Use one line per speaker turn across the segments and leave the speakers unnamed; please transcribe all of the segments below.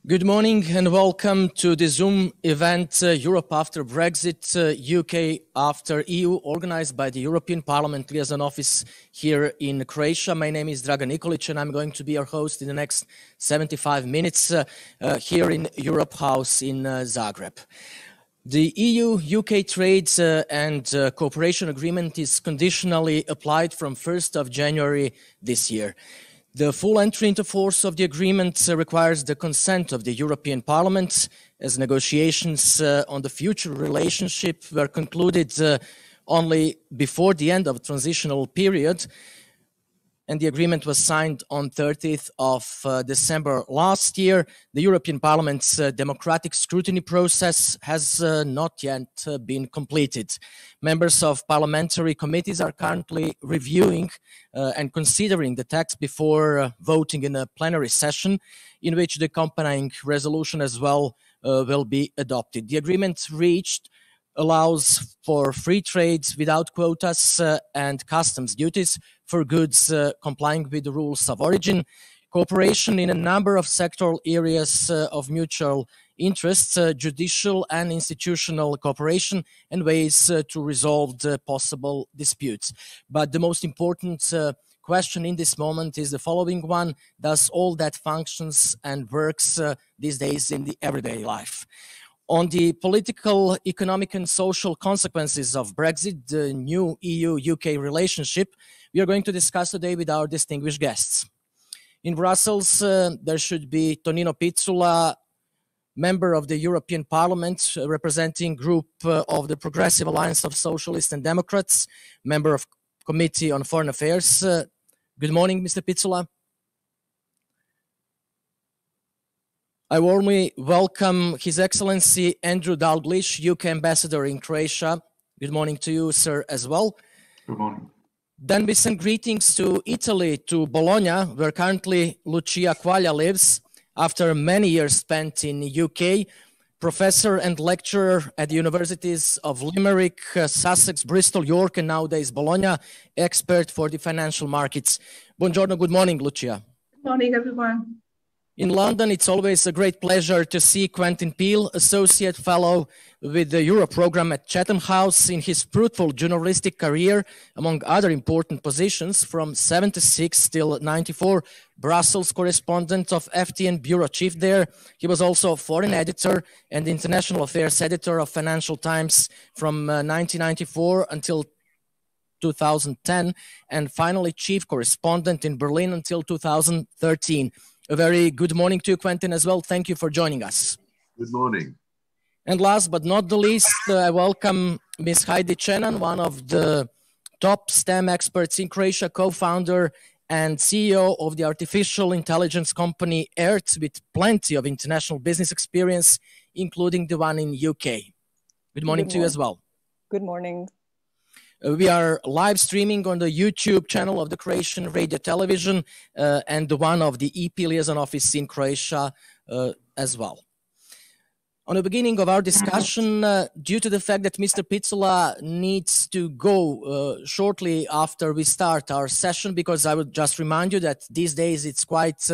Good morning and welcome to the Zoom event Europe After Brexit, UK After EU, organized by the European Parliament Liaison Office here in Croatia. My name is Dragan Nikolić and I'm going to be your host in the next 75 minutes here in Europe House in Zagreb. The EU-UK Trade and Cooperation Agreement is conditionally applied from 1st of January this year. The full entry into force of the agreement requires the consent of the European Parliament, as negotiations on the future relationship were concluded only before the end of the transitional period, and the agreement was signed on 30th of December last year. The European Parliament's democratic scrutiny process has not yet been completed. Members of parliamentary committees are currently reviewing and considering the text before voting in a plenary session, in which the accompanying resolution as well will be adopted. The agreement reached allows for free trade without quotas and customs duties for goods complying with the rules of origin, cooperation in a number of sectoral areas of mutual interest, judicial and institutional cooperation, and ways to resolve the possible disputes. But the most important question in this moment is the following one: does all that functions and works these days in the everyday life? On the political, economic and social consequences of Brexit, the new EU-UK relationship, we are going to discuss today with our distinguished guests. In Brussels, there should be Tonino Picula, member of the European Parliament, representing group of the Progressive Alliance of Socialists and Democrats, member of Committee on Foreign Affairs. Good morning, Mr. Picula. I warmly welcome His Excellency Andrew Dalgleish, UK Ambassador in Croatia. Good morning to you, sir, as well.
Good morning.
Then we send greetings to Italy, to Bologna, where currently Lucia Quaglia lives, after many years spent in the UK, professor and lecturer at the universities of Limerick, Sussex, Bristol, York, and nowadays Bologna, expert for the financial markets. Buongiorno, good morning, Lucia.
Good morning, everyone.
In London, it's always a great pleasure to see Quentin, Associate Fellow with the Euro program at Chatham House, in his fruitful journalistic career, among other important positions, from 76 till 94, Brussels correspondent of FTN Bureau Chief there. He was also foreign editor and international affairs editor of Financial Times from 1994 until 2010, and finally chief correspondent in Berlin until 2013. A very good morning to you, Quentin, as well. Thank you for joining us.
Good morning.
And last but not the least, I welcome Ms. Hajdi Ćenan, one of the top STEM experts in Croatia, co-founder and CEO of the artificial intelligence company ERT, with plenty of international business experience, including the one in UK. Good morning to you as well.
Good morning.
We are live streaming on the YouTube channel of the Croatian Radio Television and the one of the EP Liaison Office in Croatia as well. On the beginning of our discussion, due to the fact that Mr. Picula needs to go shortly after we start our session, because I would just remind you that these days it's quite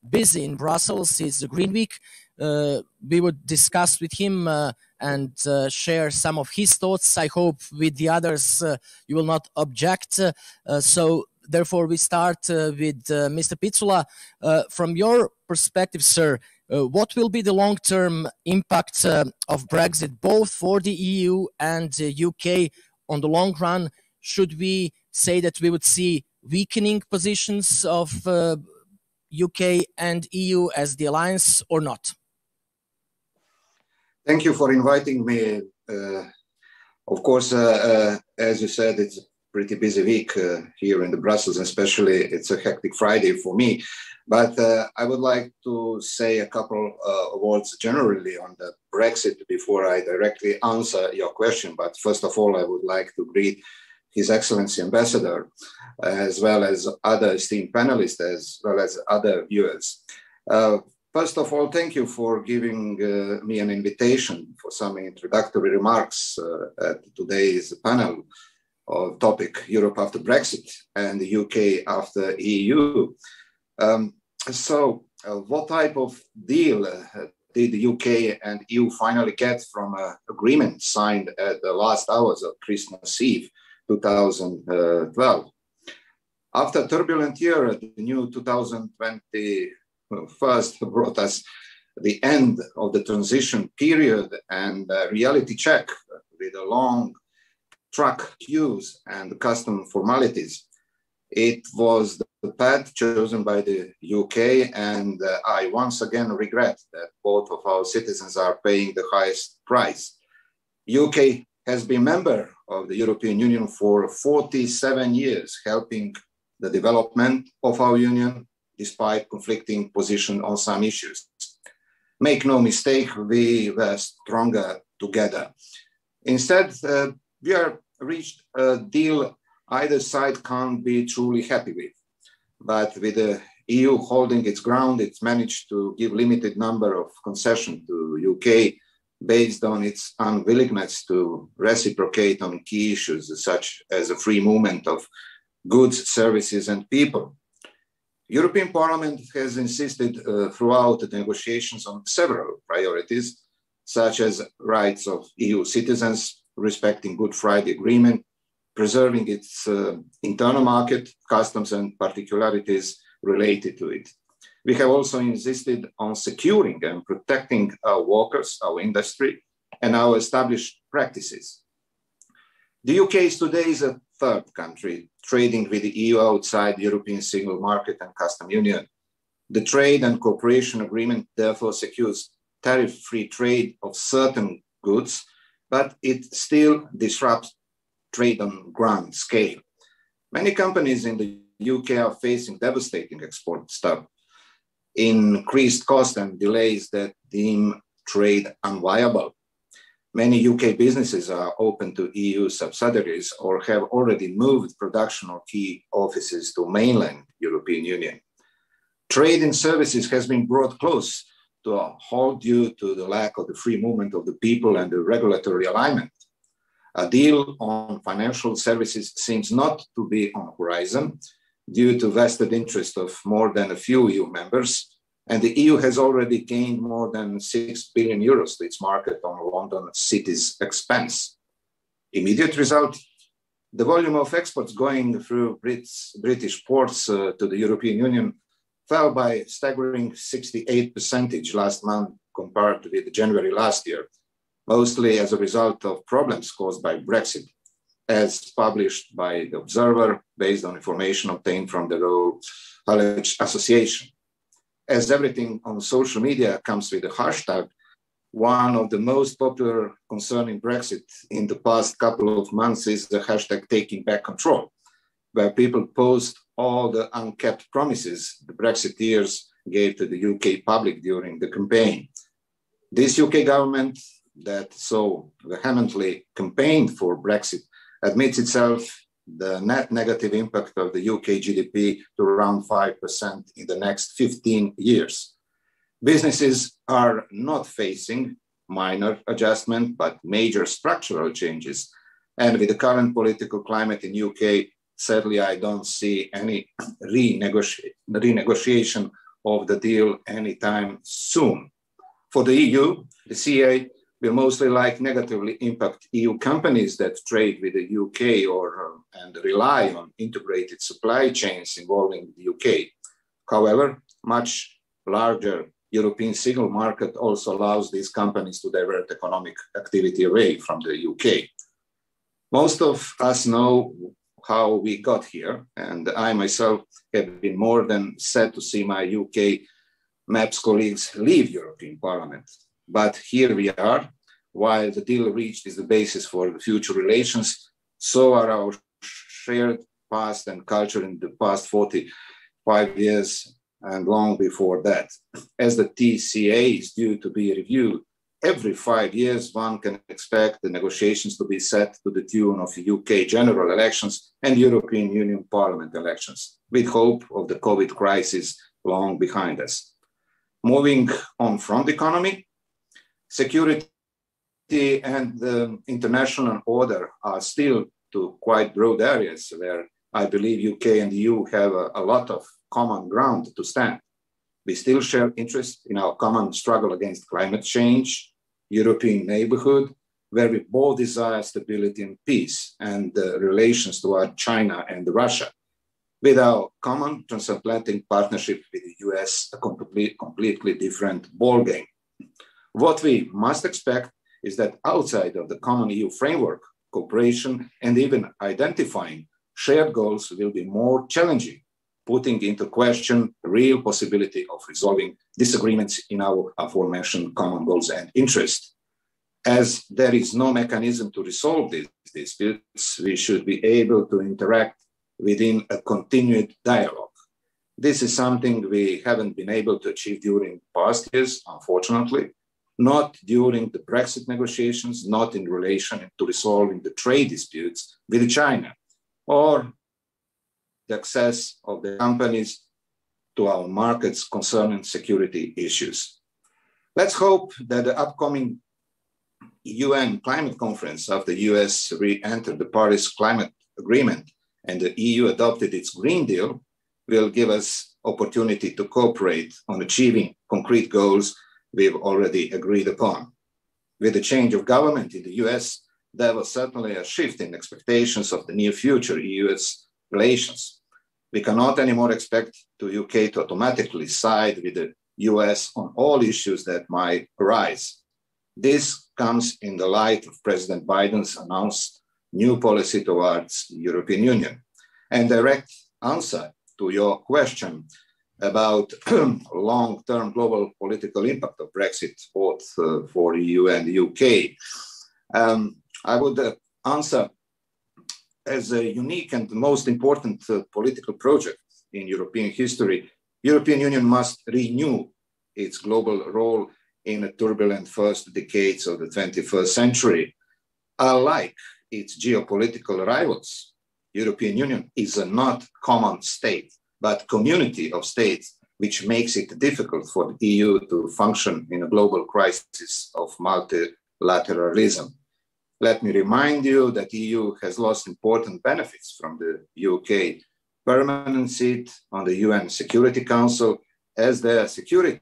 busy in Brussels, it's the Green Week, we would discuss with him and share some of his thoughts. I hope with the others you will not object. So therefore we start with Mr. Picula. From your perspective, sir, what will be the long-term impact of Brexit, both for the EU and the UK on the long run? Should we say that we would see weakening positions of UK and EU as the alliance or not?
Thank you for inviting me. Of course, as you said, it's a pretty busy week here in Brussels, especially it's a hectic Friday for me. But I would like to say a couple of words generally on the Brexit before I directly answer your question. But first of all, I would like to greet His Excellency Ambassador, as well as other esteemed panelists, as well as other viewers. First of all, thank you for giving me an invitation for some introductory remarks at today's panel of topic Europe after Brexit and the UK after EU. So what type of deal did the UK and EU finally get from an agreement signed at the last hours of Christmas Eve 2012? After a turbulent year, the new 2020 first brought us the end of the transition period and a reality check with a long truck queues and custom formalities. It was the path chosen by the UK, and I once again regret that both of our citizens are paying the highest price. UK has been member of the European Union for 47 years, helping the development of our union despite conflicting positions on some issues. Make no mistake, we were stronger together. Instead, we have reached a deal either side can't be truly happy with. But with the EU holding its ground, it's managed to give limited number of concessions to UK based on its unwillingness to reciprocate on key issues such as a free movement of goods, services and people. European Parliament has insisted throughout the negotiations on several priorities, such as rights of EU citizens, respecting Good Friday Agreement, preserving its internal market, customs and particularities related to it. We have also insisted on securing and protecting our workers, our industry, and our established practices. The UK is today a third country trading with the EU outside the European Single Market and Custom Union. The Trade and Cooperation Agreement therefore secures tariff-free trade of certain goods, but it still disrupts trade on grand scale. Many companies in the UK are facing devastating export stop, increased costs and delays that deem trade unviable. Many UK businesses are open to EU subsidiaries or have already moved production or key offices to mainland European Union. Trade in services has been brought close to a halt due to the lack of the free movement of the people and the regulatory alignment. A deal on financial services seems not to be on the horizon due to vested interest of more than a few EU members, and the EU has already gained more than 6 billion euros to its market on London City's expense. Immediate result, the volume of exports going through British ports to the European Union fell by a staggering 68% last month compared with January last year, mostly as a result of problems caused by Brexit, as published by the Observer based on information obtained from the Royal College Association. As everything on social media comes with a hashtag, one of the most popular concerning Brexit in the past couple of months is the hashtag taking back control, where people post all the unkept promises the Brexiteers gave to the UK public during the campaign. This UK government that so vehemently campaigned for Brexit admits itself the net negative impact of the UK GDP to around 5% in the next 15 years. Businesses are not facing minor adjustment, but major structural changes. And with the current political climate in UK, sadly, I don't see any renegotiation of the deal anytime soon. For the EU, the CA will mostly negatively impact EU companies that trade with the UK and rely on integrated supply chains involving the UK. However, much larger European single market also allows these companies to divert economic activity away from the UK. Most of us know how we got here, and I myself have been more than sad to see my UK MAPS colleagues leave European Parliament. But here we are. While the deal reached is the basis for the future relations, so are our shared past and culture in the past 45 years and long before that. As the TCA is due to be reviewed every 5 years, one can expect the negotiations to be set to the tune of UK general elections and European Union Parliament elections, with hope of the COVID crisis long behind us. Moving on from the economy, security and the international order are still two quite broad areas where I believe UK and EU have a lot of common ground to stand. We still share interest in our common struggle against climate change, European neighborhood, where we both desire stability and peace, and relations toward China and Russia. With our common transatlantic partnership with the US, a completely different ballgame. What we must expect is that outside of the common EU framework, cooperation and even identifying shared goals will be more challenging, putting into question the real possibility of resolving disagreements in our aforementioned common goals and interests. As there is no mechanism to resolve these disputes, we should be able to interact within a continued dialogue. This is something we haven't been able to achieve during past years, unfortunately, not during the Brexit negotiations, not in relation to resolving the trade disputes with China, or the access of the companies to our markets concerning security issues. Let's hope that the upcoming UN climate conference, after the US re-entered the Paris Climate Agreement and the EU adopted its Green Deal, will give us opportunity to cooperate on achieving concrete goals we've already agreed upon. With the change of government in the US, there was certainly a shift in expectations of the near future EU-US relations. We cannot anymore expect the UK to automatically side with the US on all issues that might arise. This comes in the light of President Biden's announced new policy towards the European Union. And direct answer to your question about long-term global political impact of Brexit, both for EU and the UK, I would answer as a unique and most important political project in European history. European Union must renew its global role in the turbulent first decades of the 21st century. Unlike its geopolitical rivals, European Union is a not common state, but community of states, which makes it difficult for the EU to function in a global crisis of multilateralism. Let me remind you that the EU has lost important benefits from the UK permanent seat on the UN Security Council as their security,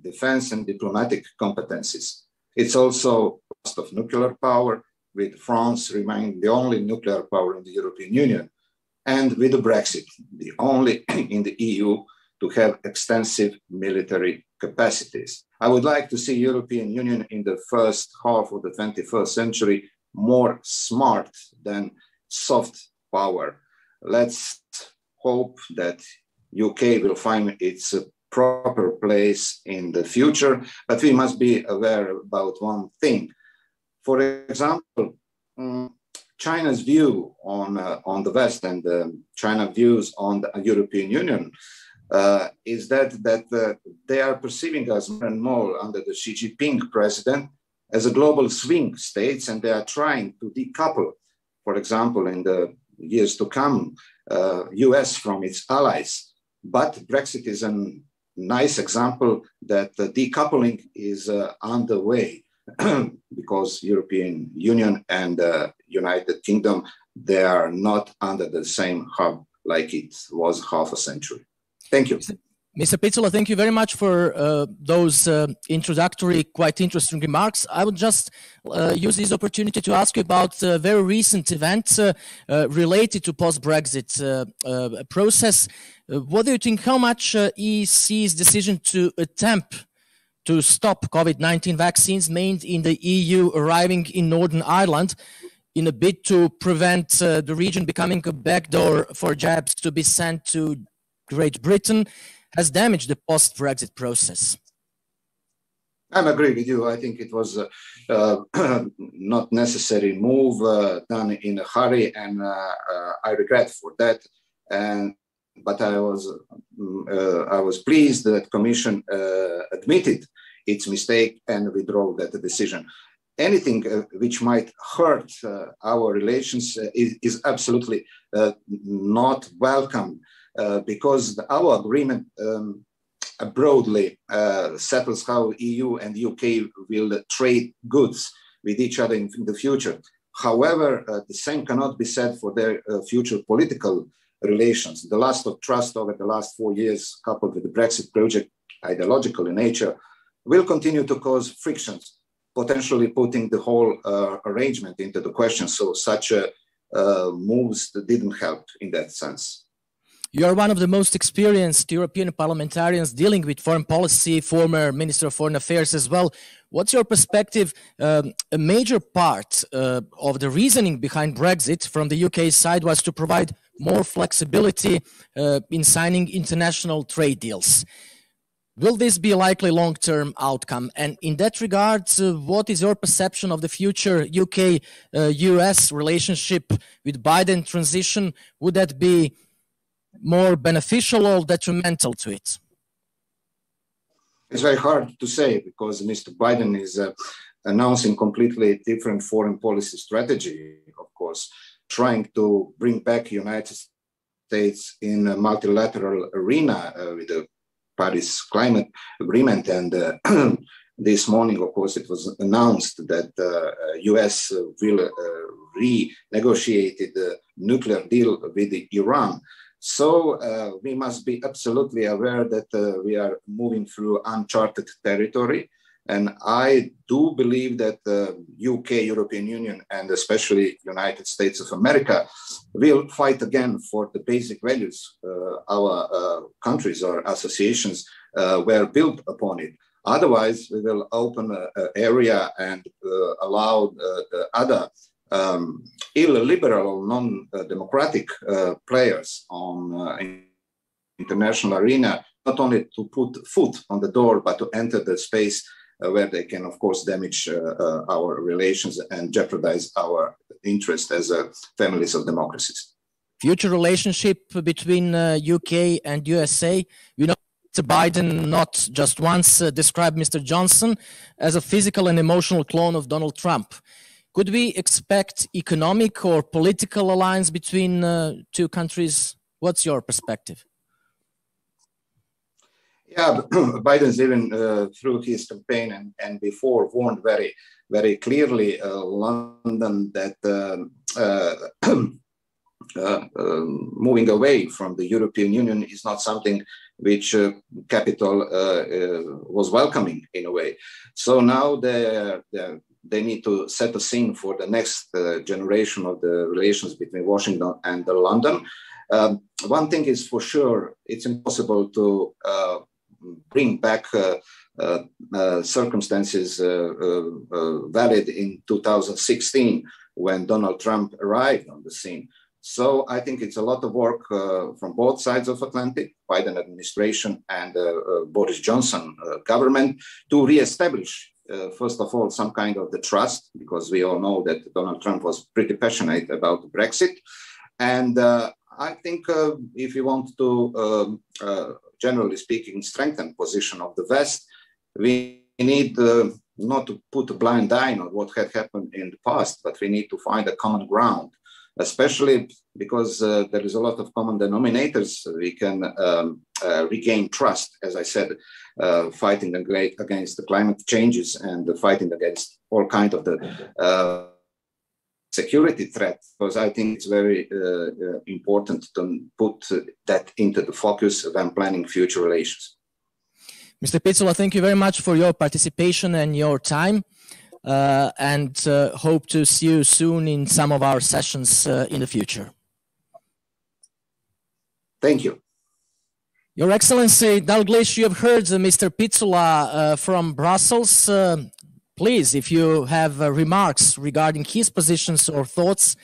defense and diplomatic competencies. It's also lost of nuclear power, with France remaining the only nuclear power in the European Union, and with the Brexit, the only in the EU to have extensive military capacities. I would like to see European Union in the first half of the 21st century more smart than soft power. Let's hope that UK will find its proper place in the future, but we must be aware about one thing. For example, China's view on the West and China's views on the European Union is that they are perceiving us more and more under the Xi Jinping president as a global swing states, and they are trying to decouple, for example, in the years to come, US from its allies. But Brexit is a nice example that the decoupling is underway because European Union and United Kingdom, they are not under the same hub like it was half a century. Thank you.
Mr. Picula, thank you very much for those introductory, quite interesting remarks. I would just use this opportunity to ask you about a very recent event related to post-Brexit process. What do you think, how much EC's decision to attempt to stop COVID-19 vaccines made in the EU arriving in Northern Ireland in a bid to prevent the region becoming a backdoor for jabs to be sent to Great Britain has damaged the post-Brexit process?
I agree with you. I think it was not necessary move done in a hurry, and I regret for that. But I was pleased that Commission admitted its mistake and withdrew that decision. Anything which might hurt our relations is absolutely not welcome. Because our agreement broadly settles how EU and UK will trade goods with each other in the future. However, the same cannot be said for their future political relations. The loss of trust over the last 4 years, coupled with the Brexit project, ideological in nature, will continue to cause frictions, potentially putting the whole arrangement into the question. So such moves didn't help in that sense.
You are one of the most experienced European parliamentarians dealing with foreign policy, former Minister of Foreign Affairs as well. What's your perspective? A major part of the reasoning behind Brexit from the UK side was to provide more flexibility in signing international trade deals. Will this be a likely long-term outcome? And in that regard, what is your perception of the future UK-US relationship with Biden transition? Would that be more beneficial or detrimental to it?
It's very hard to say because Mr. Biden is announcing completely different foreign policy strategy, of course, trying to bring back the United States in a multilateral arena with the Paris Climate Agreement. And this morning, of course, it was announced that US will renegotiate the nuclear deal with Iran. So we must be absolutely aware that we are moving through uncharted territory. And I do believe that the UK, European Union, and especially United States of America will fight again for the basic values our countries or associations were built upon it. Otherwise, we will open an area and allow the other illiberal or non-democratic players on international arena, not only to put foot on the door, but to enter the space where they can, of course, damage our relations and jeopardize our interest as families of democracies.
Future relationship between UK and USA. We know Mr. Biden not just once described Mr. Johnson as a physical and emotional clone of Donald Trump. Could we expect economic or political alliance between two countries? What's your perspective?
Yeah, Biden's even through his campaign and before warned very, very clearly London that moving away from the European Union is not something which capital was welcoming in a way. So now they need to set a scene for the next generation of the relations between Washington and London. One thing is for sure, it's impossible to bring back circumstances valid in 2016 when Donald Trump arrived on the scene. So I think it's a lot of work from both sides of Atlantic, Biden administration and Boris Johnson government, to reestablish, first of all, some kind of the trust, because we all know that Donald Trump was pretty passionate about Brexit. And I think if you want to, generally speaking, strengthen position of the West, we need not to put a blind eye on what had happened in the past, but we need to find a common ground, especially because there is a lot of common denominators. We can regain trust, as I said, fighting against the climate changes and fighting against all kinds of the security threat, because I think it's very important to put that into the focus when planning future relations.
Mr. Picula, thank you very much for your participation and your time, and hope to see you soon in some of our sessions in the future.
Thank you.
Your Excellency, Dalgleish, you have heard Mr. Picula from Brussels. Please, if you have remarks regarding his positions or thoughts,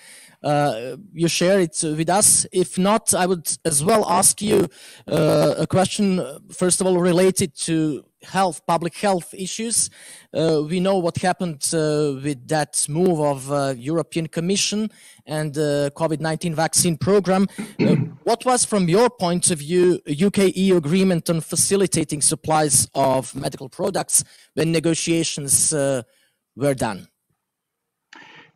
you share it with us. If not, I would as well ask you a question, first of all, related to health, public health issues. We know what happened with that move of European Commission and the COVID-19 vaccine program. What was, from your point of view, a UK-EU agreement on facilitating supplies of medical products when negotiations were done?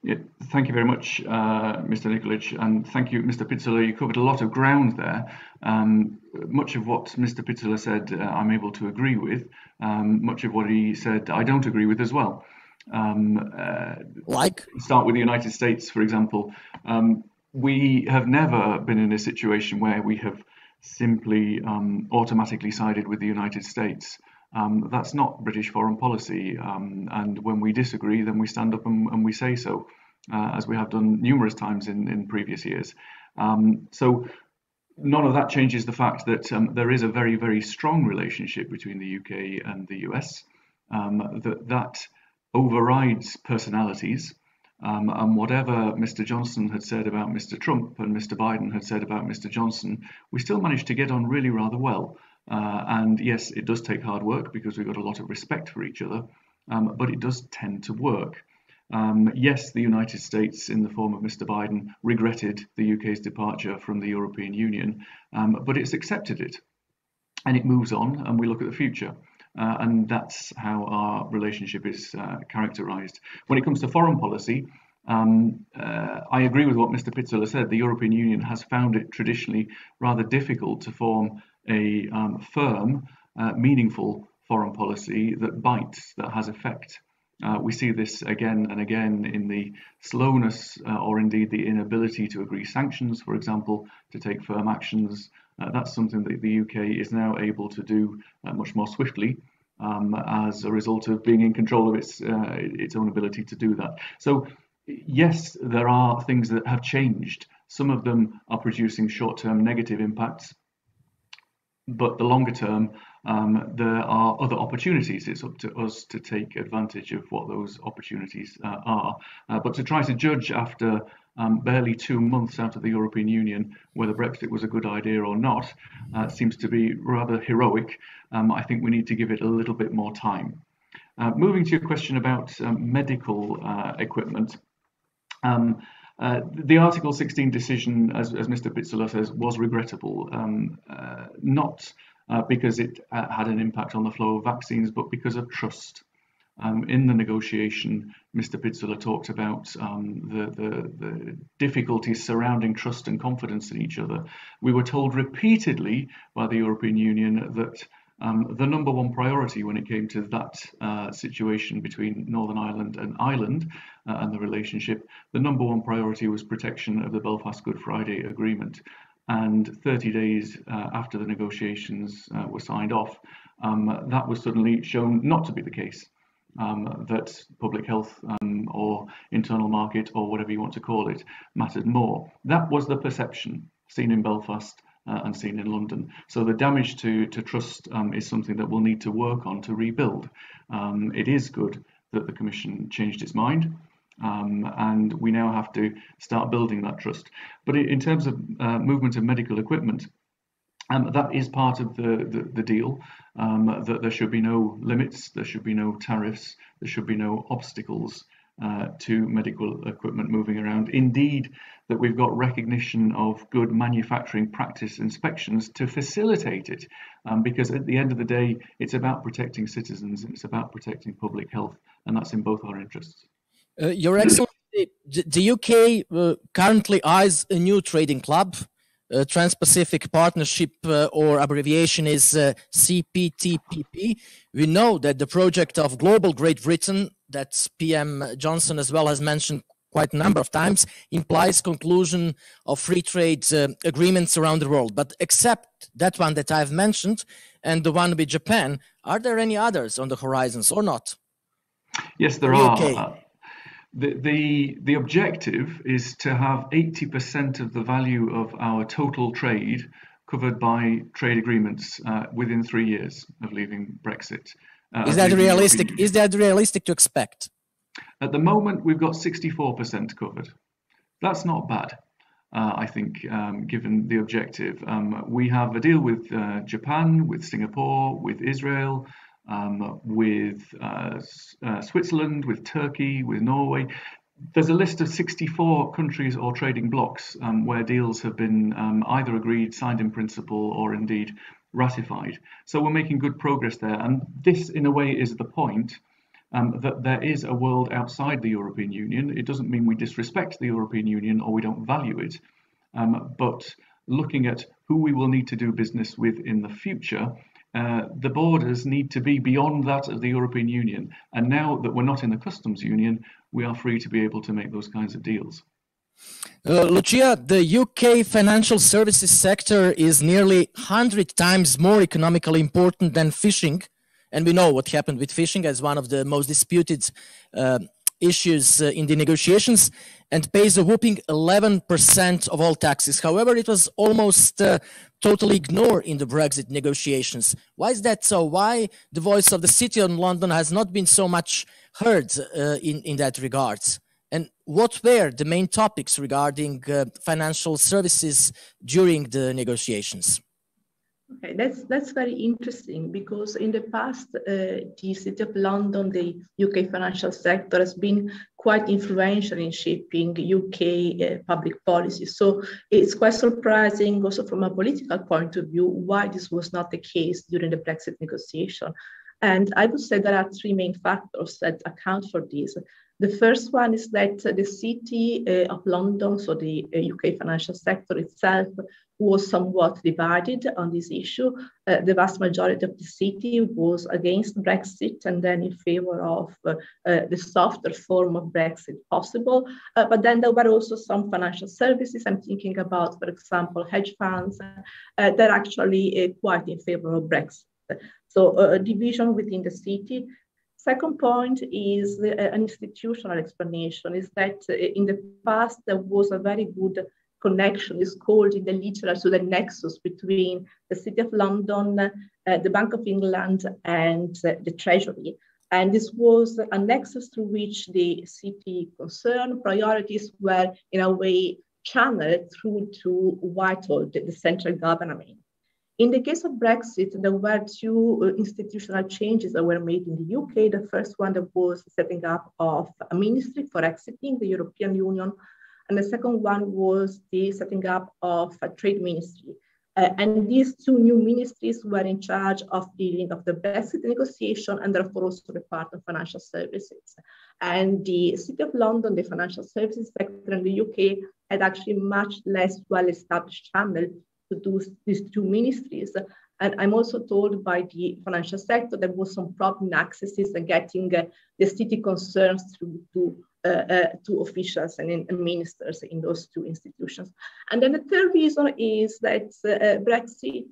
Yeah, thank you very much, Mr. Nikolić, and thank you, Mr. Picula. You covered a lot of ground there. Much of what Mr. Picula said, I'm able to agree with. Much of what he said, I don't agree with as well.
Like?
Start with the United States, for example. We have never been in a situation where we have simply automatically sided with the United States. That's not British foreign policy, and when we disagree, then we stand up and we say so, as we have done numerous times in previous years. So none of that changes the fact that there is a very, very strong relationship between the UK and the US, that overrides personalities. And whatever Mr. Johnson had said about Mr. Trump and Mr. Biden had said about Mr. Johnson, we still managed to get on really rather well. And yes, it does take hard work because we've got a lot of respect for each other, but it does tend to work. Yes, the United States, in the form of Mr. Biden, regretted the UK's departure from the European Union, but it's accepted it, and it moves on, and we look at the future. And that's how our relationship is characterised. When it comes to foreign policy, I agree with what Mr. Picula said. The European Union has found it traditionally rather difficult to form a firm, meaningful foreign policy that bites, that has effect. We see this again and again in the slowness or indeed the inability to agree sanctions, for example, to take firm actions. That's something that the UK is now able to do much more swiftly as a result of being in control of its own ability to do that. So yes, there are things that have changed. Some of them are producing short-term negative impacts, but the longer term, there are other opportunities. It's up to us to take advantage of what those opportunities are. But to try to judge after barely 2 months out of the European Union whether Brexit was a good idea or not seems to be rather heroic. I think we need to give it a little bit more time. Moving to your question about medical equipment. The Article 16 decision, as Mr. Picula says, was regrettable, not because it had an impact on the flow of vaccines, but because of trust. In the negotiation, Mr. Picula talked about the difficulties surrounding trust and confidence in each other. We were told repeatedly by the European Union that the number one priority when it came to that situation between Northern Ireland and Ireland and the relationship, the number one priority was protection of the Belfast Good Friday Agreement. And 30 days after the negotiations were signed off, that was suddenly shown not to be the case, that public health or internal market or whatever you want to call it mattered more. That was the perception seen in Belfast and seen in London. So the damage to trust is something that we'll need to work on to rebuild. It is good that the Commission changed its mind, and we now have to start building that trust. But in terms of movement of medical equipment, that is part of the deal, that there should be no limits, there should be no tariffs, there should be no obstacles to medical equipment moving around. Indeed, that we've got recognition of good manufacturing practice inspections to facilitate it, because at the end of the day, it's about protecting citizens, it's about protecting public health, and that's in both our interests.
Your Excellency, the UK currently eyes a new trading club. Trans-Pacific Partnership, or abbreviation is CPTPP. We know that the project of Global Great Britain, that PM Johnson as well has mentioned quite a number of times, implies conclusion of free trade agreements around the world. But except that one that I've mentioned and the one with Japan, are there any others on the horizons or not?
Yes, there are. The objective is to have 80% of the value of our total trade covered by trade agreements within 3 years of leaving Brexit.
Is that realistic? Is that realistic to expect?
At the moment, we've got 64% covered. That's not bad, I think, given the objective. We have a deal with Japan, with Singapore, with Israel, with Switzerland, with Turkey, with Norway. There's a list of 64 countries or trading blocs where deals have been either agreed, signed in principle, or indeed ratified. So we're making good progress there. And this, in a way, is the point, that there is a world outside the European Union. It doesn't mean we disrespect the European Union or we don't value it. But looking at who we will need to do business with in the future, the borders need to be beyond that of the European Union. And now that we're not in the customs union, we are free to be able to make those kinds of deals.
Lucia, the UK financial services sector is nearly 100 times more economically important than fishing. And we know what happened with fishing as one of the most disputed issues in the negotiations, and pays a whopping 11% of all taxes. However, it was almost totally ignored in the Brexit negotiations. Why is that so? Why the voice of the City of London has not been so much heard in that regard? And what were the main topics regarding financial services during the negotiations?
Okay, that's very interesting, because in the past, the City of London, the UK financial sector has been quite influential in shaping UK public policy. So it's quite surprising also from a political point of view why this was not the case during the Brexit negotiation. And I would say there are three main factors that account for this. The first one is that the City of London, so the UK financial sector itself, was somewhat divided on this issue. The vast majority of the city was against Brexit and then in favor of the softer form of Brexit possible. But then there were also some financial services. I'm thinking about, for example, hedge funds that are actually quite in favor of Brexit. So a division within the city. Second point is an institutional explanation, is that in the past there was a very good connection, is called in the literature, so the nexus between the City of London, the Bank of England and the Treasury. And this was a nexus through which the city concern priorities were in a way channeled through to Whitehall, the central government. In the case of Brexit, there were two institutional changes that were made in the UK. The first one that was setting up of a ministry for exiting the European Union. And the second one was the setting up of a trade ministry. And these two new ministries were in charge of dealing with the Brexit negotiation and therefore also the part of financial services. And the City of London, the financial services sector in the UK, had actually much less well-established channel to do these two ministries. And I'm also told by the financial sector there was some problem in accesses and getting the city concerns through to officials and ministers in those two institutions. And then the third reason is that Brexit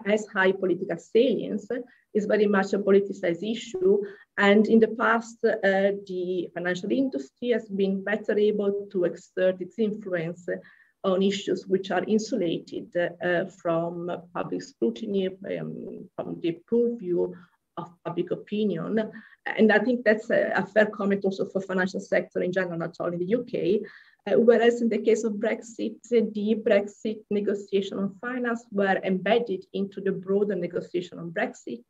has high political salience, is very much a politicized issue. And in the past, the financial industry has been better able to exert its influence on issues which are insulated from public scrutiny, from the purview of public opinion. And I think that's a fair comment also for financial sector in general, not only in the UK. Whereas in the case of Brexit, the Brexit negotiation on finance were embedded into the broader negotiation on Brexit.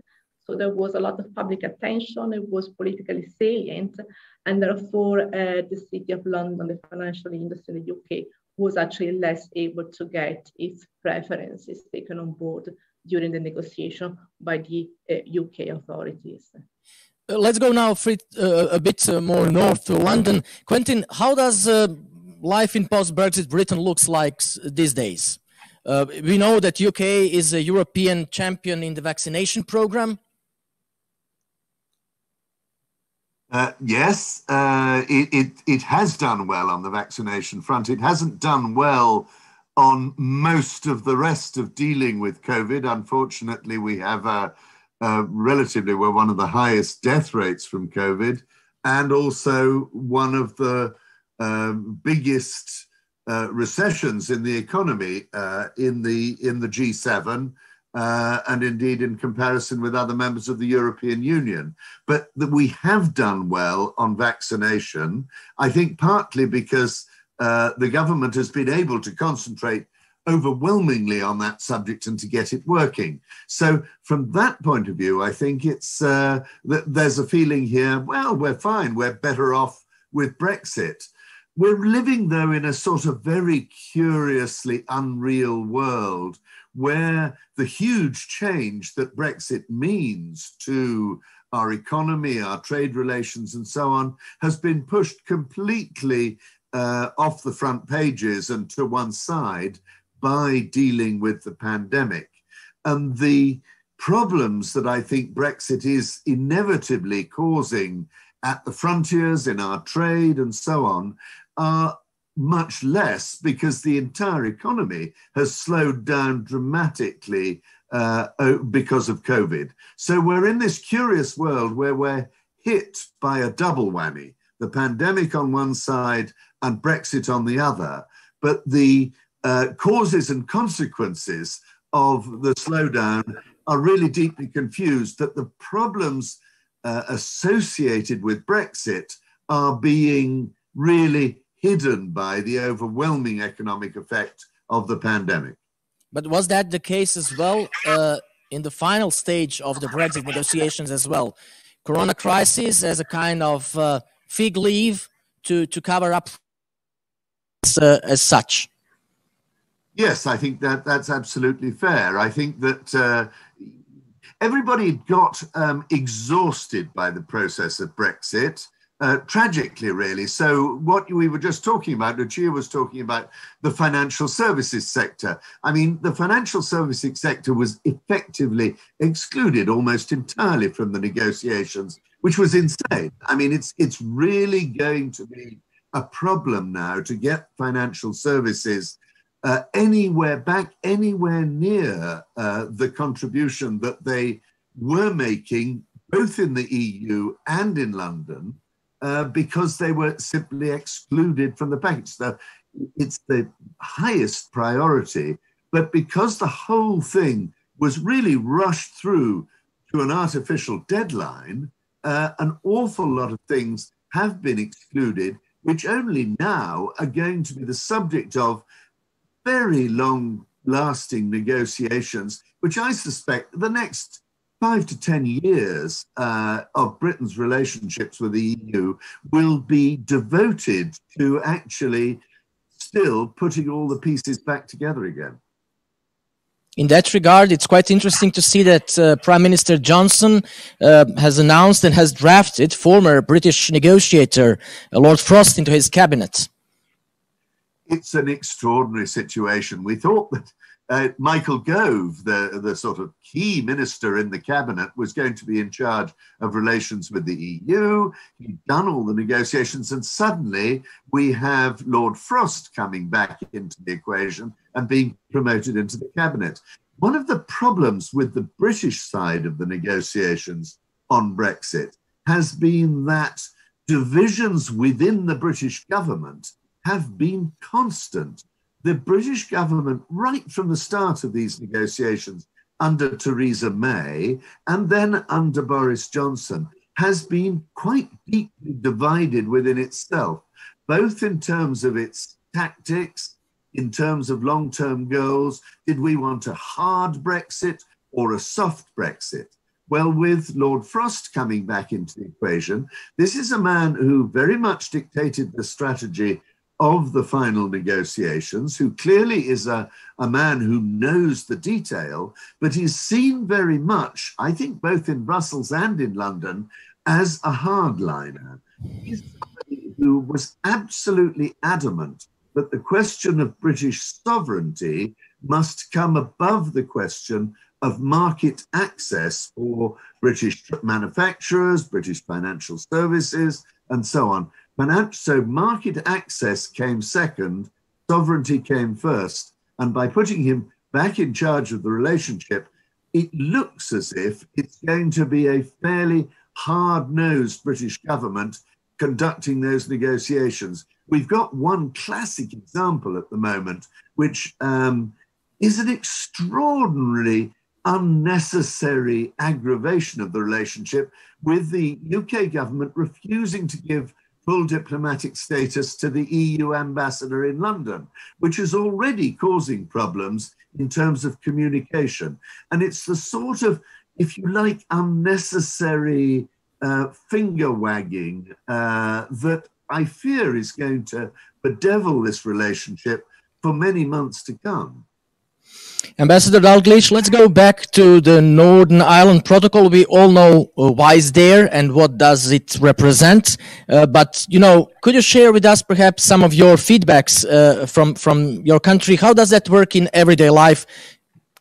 So there was a lot of public attention, it was politically salient, and therefore the City of London, the financial industry in the UK, was actually less able to get its preferences taken on board during the negotiation by the UK authorities.
Let's go now a bit more north to London. Quentin, how does life in post-Brexit Britain looks like these days? We know that UK is a European champion in the vaccination program.
Yes, it has done well on the vaccination front. It hasn't done well on most of the rest of dealing with COVID. Unfortunately, we have we're one of the highest death rates from COVID, and also one of the biggest recessions in the economy in the G7. And indeed in comparison with other members of the European Union. But that we have done well on vaccination, I think partly because the government has been able to concentrate overwhelmingly on that subject and to get it working. So from that point of view, I think it's there's a feeling here, well, we're fine, we're better off with Brexit. We're living, though, in a sort of very curiously unreal world where the huge change that Brexit means to our economy, our trade relations and so on, has been pushed completely off the front pages and to one side by dealing with the pandemic. And the problems that I think Brexit is inevitably causing at the frontiers, in our trade and so on, are much less because the entire economy has slowed down dramatically because of COVID. So we're in this curious world where we're hit by a double whammy, the pandemic on one side and Brexit on the other. But the causes and consequences of the slowdown are really deeply confused, that the problems associated with Brexit are being really hidden by the overwhelming economic effect of the pandemic.
But was that the case as well in the final stage of the Brexit negotiations as well? Corona crisis as a kind of fig leaf to cover up as such.
Yes, I think that's absolutely fair. I think that everybody got exhausted by the process of Brexit, tragically, really. So what we were just talking about, Lucia was talking about the financial services sector. I mean, the financial services sector was effectively excluded almost entirely from the negotiations, which was insane. I mean, it's really going to be a problem now to get financial services anywhere near the contribution that they were making, both in the EU and in London, because they were simply excluded from the package. So it's the highest priority, but because the whole thing was really rushed through to an artificial deadline, an awful lot of things have been excluded, which only now are going to be the subject of very long-lasting negotiations, which I suspect the next 5 to 10 years of Britain's relationships with the EU will be devoted to actually still putting all the pieces back together again.
In that regard, it's quite interesting to see that Prime Minister Johnson has announced and has drafted former British negotiator Lord Frost into his cabinet.
It's an extraordinary situation. We thought that Michael Gove, the sort of key minister in the cabinet, was going to be in charge of relations with the EU. He'd done all the negotiations, and suddenly we have Lord Frost coming back into the equation and being promoted into the cabinet. One of the problems with the British side of the negotiations on Brexit has been that divisions within the British government have been constant. The British government, right from the start of these negotiations under Theresa May and then under Boris Johnson, has been quite deeply divided within itself, both in terms of its tactics, in terms of long-term goals. Did we want a hard Brexit or a soft Brexit? Well, with Lord Frost coming back into the equation, this is a man who very much dictated the strategy of the final negotiations, who clearly is a man who knows the detail, but he's seen very much, I think both in Brussels and in London, as a hardliner. He's somebody who was absolutely adamant that the question of British sovereignty must come above the question of market access for British manufacturers, British financial services, and so on. So market access came second, sovereignty came first, and by putting him back in charge of the relationship, it looks as if it's going to be a fairly hard-nosed British government conducting those negotiations. We've got one classic example at the moment, which is an extraordinarily unnecessary aggravation of the relationship, with the UK government refusing to give full diplomatic status to the EU ambassador in London, which is already causing problems in terms of communication. And it's the sort of, if you like, unnecessary finger wagging that I fear is going to bedevil this relationship for many months to come.
Ambassador Dalgleish, let's go back to the Northern Ireland Protocol. We all know why it's there and what does it represent. But, you know, could you share with us perhaps some of your feedbacks from your country? How does that work in everyday life?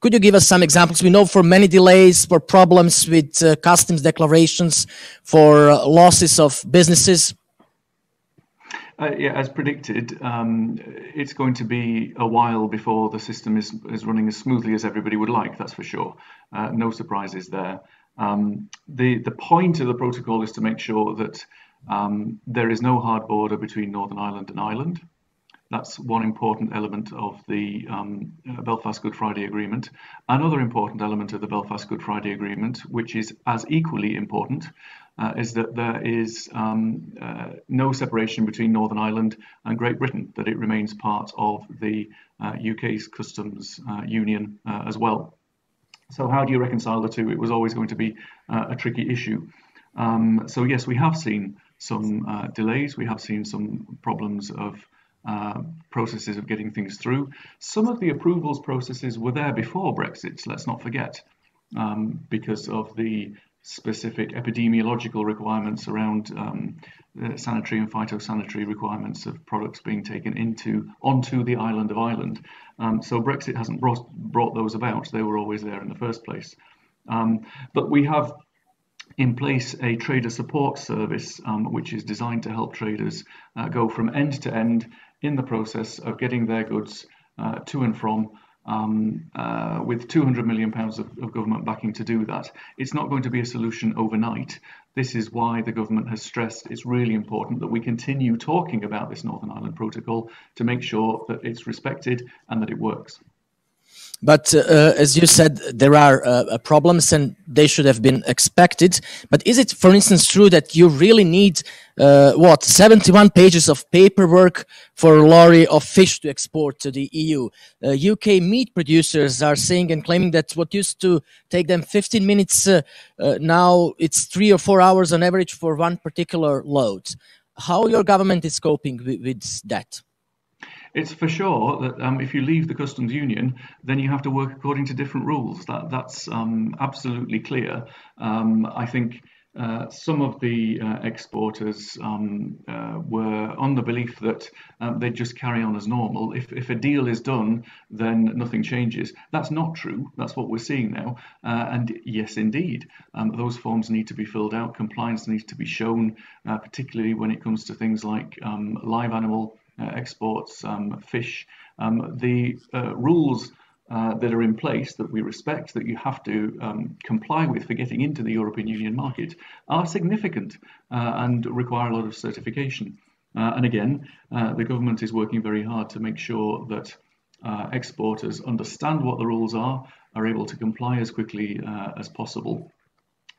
Could you give us some examples? We know for many delays, for problems with customs declarations, for losses of businesses.
Yeah, as predicted, it's going to be a while before the system is running as smoothly as everybody would like, that's for sure. No surprises there. The point of the protocol is to make sure that there is no hard border between Northern Ireland and Ireland. That's one important element of the Belfast Good Friday Agreement. Another important element of the Belfast Good Friday Agreement, which is as equally important, is that there is no separation between Northern Ireland and Great Britain, that it remains part of the UK's customs union as well. So how do you reconcile the two? It was always going to be a tricky issue. So yes, we have seen some delays. We have seen some problems of processes of getting things through. Some of the approvals processes were there before Brexit, let's not forget, because of the specific epidemiological requirements around sanitary and phytosanitary requirements of products being taken onto the island of Ireland. So Brexit hasn't brought those about. They were always there in the first place. But we have in place a trader support service, which is designed to help traders go from end to end in the process of getting their goods to and from, with £200 million of government backing to do that. It's not going to be a solution overnight. This is why the government has stressed it's really important that we continue talking about this Northern Ireland Protocol to make sure that it's respected and that it works.
But as you said, there are problems and they should have been expected. But is it, for instance, true that you really need, 71 pages of paperwork for a lorry of fish to export to the EU? UK meat producers are saying and claiming that what used to take them 15 minutes, now it's 3 or 4 hours on average for one particular load. How your government is coping with that?
It's for sure that if you leave the customs union, then you have to work according to different rules. That's absolutely clear. I think some of the exporters were on the belief that they'd just carry on as normal. If a deal is done, then nothing changes. That's not true. That's what we're seeing now. And yes, indeed, those forms need to be filled out. Compliance needs to be shown, particularly when it comes to things like live animal exports, fish. The rules that are in place that we respect, that you have to comply with for getting into the European Union market, are significant and require a lot of certification. And again, the government is working very hard to make sure that exporters understand what the rules are able to comply as quickly as possible.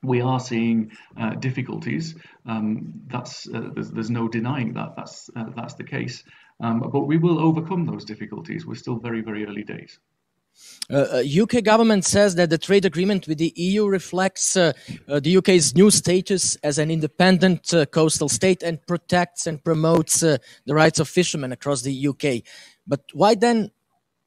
We are seeing difficulties. There's no denying that. That's the case. But we will overcome those difficulties. We're still very, very early days.
UK government says that the trade agreement with the EU reflects the UK's new status as an independent coastal state and protects and promotes the rights of fishermen across the UK. But why then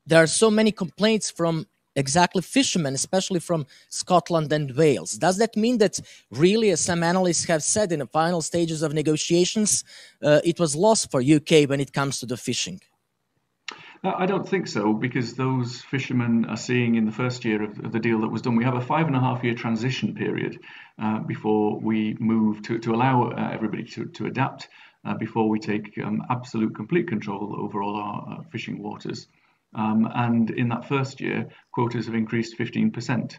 there are so many complaints from exactly fishermen, especially from Scotland and Wales? Does that mean that really, as some analysts have said in the final stages of negotiations, it was lost for UK when it comes to the fishing?
I don't think so, because those fishermen are seeing in the first year of the deal that was done, we have a 5.5-year transition period before we move to allow everybody to adapt, before we take absolute complete control over all our fishing waters. And in that first year, quotas have increased 15%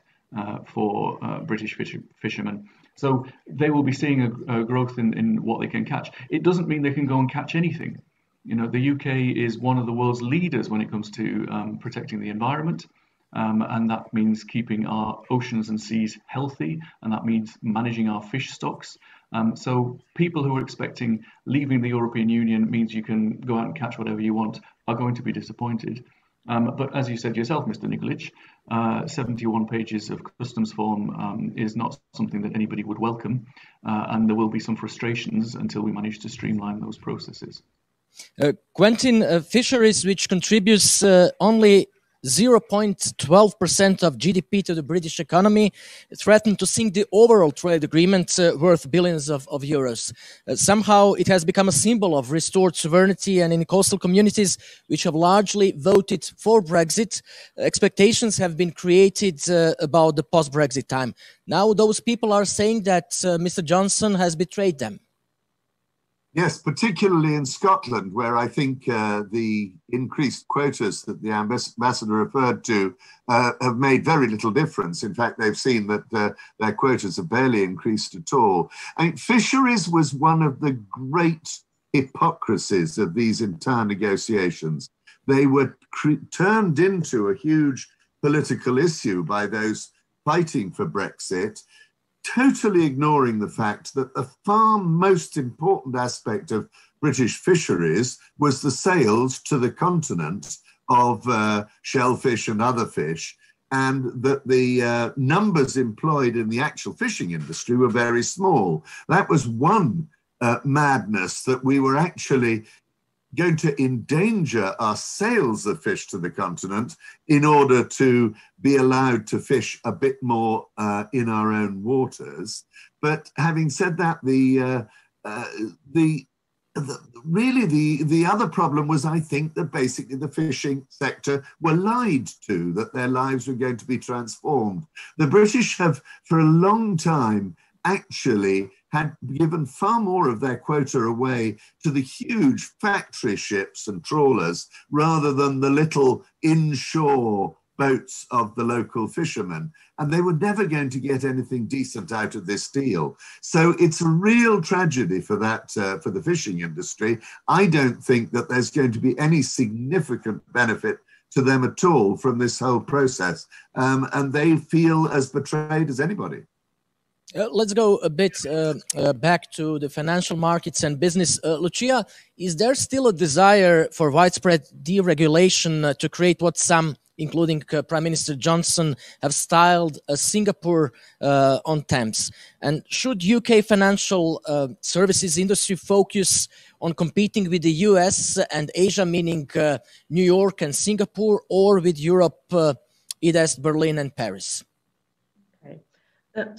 for British fishermen. So they will be seeing a growth in what they can catch. It doesn't mean they can go and catch anything. You know, the UK is one of the world's leaders when it comes to protecting the environment. And that means keeping our oceans and seas healthy, and that means managing our fish stocks. So people who are expecting leaving the European Union means you can go out and catch whatever you want are going to be disappointed. But as you said yourself, Mr. Nikolić, 71 pages of customs form is not something that anybody would welcome, and there will be some frustrations until we manage to streamline those processes.
Quentin, fisheries, which contributes only 0.12% of GDP to the British economy, threaten to sink the overall trade agreement worth billions of euros. Somehow it has become a symbol of restored sovereignty, and in coastal communities which have largely voted for Brexit, expectations have been created about the post-Brexit time. Now those people are saying that Mr. Johnson has betrayed them.
Yes, particularly in Scotland, where I think the increased quotas that the ambassador referred to have made very little difference. In fact, they've seen that their quotas have barely increased at all. I mean, fisheries was one of the great hypocrisies of these entire negotiations. They were turned into a huge political issue by those fighting for Brexit, totally ignoring the fact that the far most important aspect of British fisheries was the sales to the continent of shellfish and other fish, and that the numbers employed in the actual fishing industry were very small. That was one madness, that we were actually going to endanger our sales of fish to the continent in order to be allowed to fish a bit more in our own waters. But having said that, the other problem was, I think, that basically the fishing sector were lied to, that their lives were going to be transformed. The British have, for a long time, actually had given far more of their quota away to the huge factory ships and trawlers rather than the little inshore boats of the local fishermen. And they were never going to get anything decent out of this deal. So it's a real tragedy for that, for the fishing industry. I don't think that there's going to be any significant benefit to them at all from this whole process. And they feel as betrayed as anybody.
Let's go a bit back to the financial markets and business. Lucia, is there still a desire for widespread deregulation to create what some, including Prime Minister Johnson, have styled a Singapore on Thames? And should UK financial services industry focus on competing with the US and Asia, meaning New York and Singapore, or with Europe, either Berlin and Paris?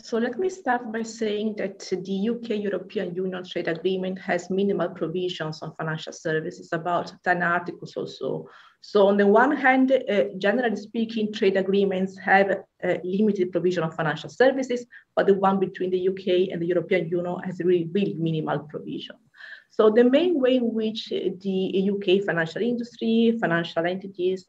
So let me start by saying that the UK-European Union trade agreement has minimal provisions on financial services, about 10 articles or so. So on the one hand, generally speaking, trade agreements have a limited provision of financial services, but the one between the UK and the European Union has a really minimal provision. So the main way in which the UK financial industry, financial entities,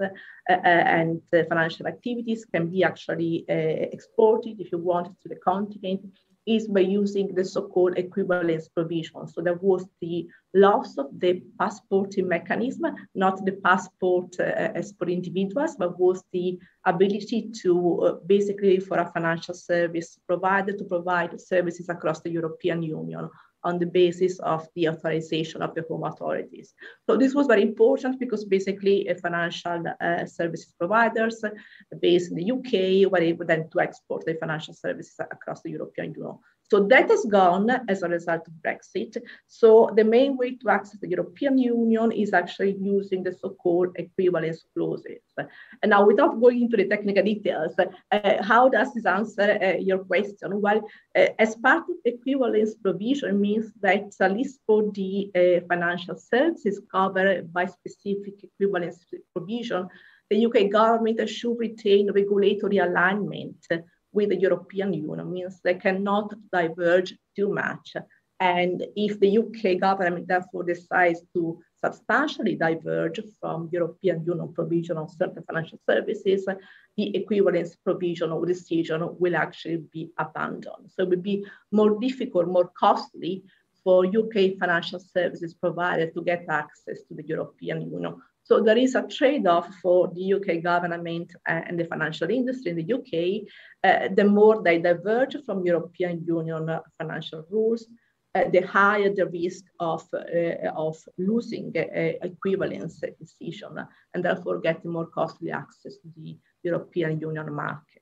and financial activities can be actually exported, if you want, to the continent, is by using the so-called equivalence provision. So there was the loss of the passporting mechanism, not the passport as for individuals, but was the ability to basically for a financial service provider to provide services across the European Union on the basis of the authorization of the home authorities. So this was very important because basically financial services providers based in the UK were able then to export their financial services across the European Union. So that has gone as a result of Brexit. So the main way to access the European Union is actually using the so-called equivalence clauses. And now, without going into the technical details, how does this answer your question? Well, as part of equivalence provision means that at least for the financial services covered by specific equivalence provision, the UK government should retain regulatory alignment with the European Union, means they cannot diverge too much. And if the UK government therefore decides to substantially diverge from European Union provision on certain financial services, the equivalence provision or decision will actually be abandoned. So it will be more difficult, more costly for UK financial services providers to get access to the European Union. So there is a trade-off for the UK government and the financial industry in the UK. The more they diverge from European Union financial rules, the higher the risk of losing equivalence decision and therefore getting more costly access to the European Union market.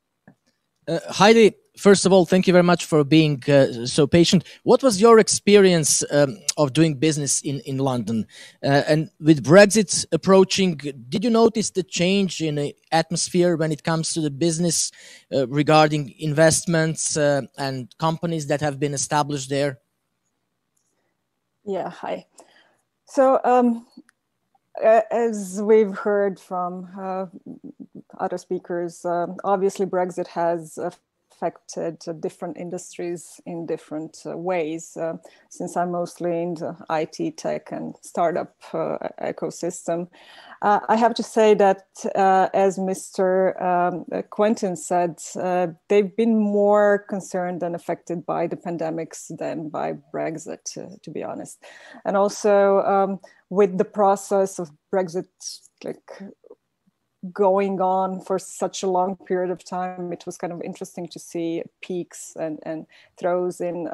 Hajdi, first of all, thank you very much for being so patient. What was your experience of doing business in London? And with Brexit approaching, did you notice the change in the atmosphere when it comes to the business regarding investments and companies that have been established there?
Yeah, hi. So as we've heard from other speakers, obviously Brexit has affected different industries in different ways. Since I'm mostly in the IT, tech, and startup ecosystem, I have to say that, as Mr. Quentin said, they've been more concerned and affected by the pandemics than by Brexit, to be honest. And also with the process of Brexit, like, going on for such a long period of time, it was kind of interesting to see peaks and throws in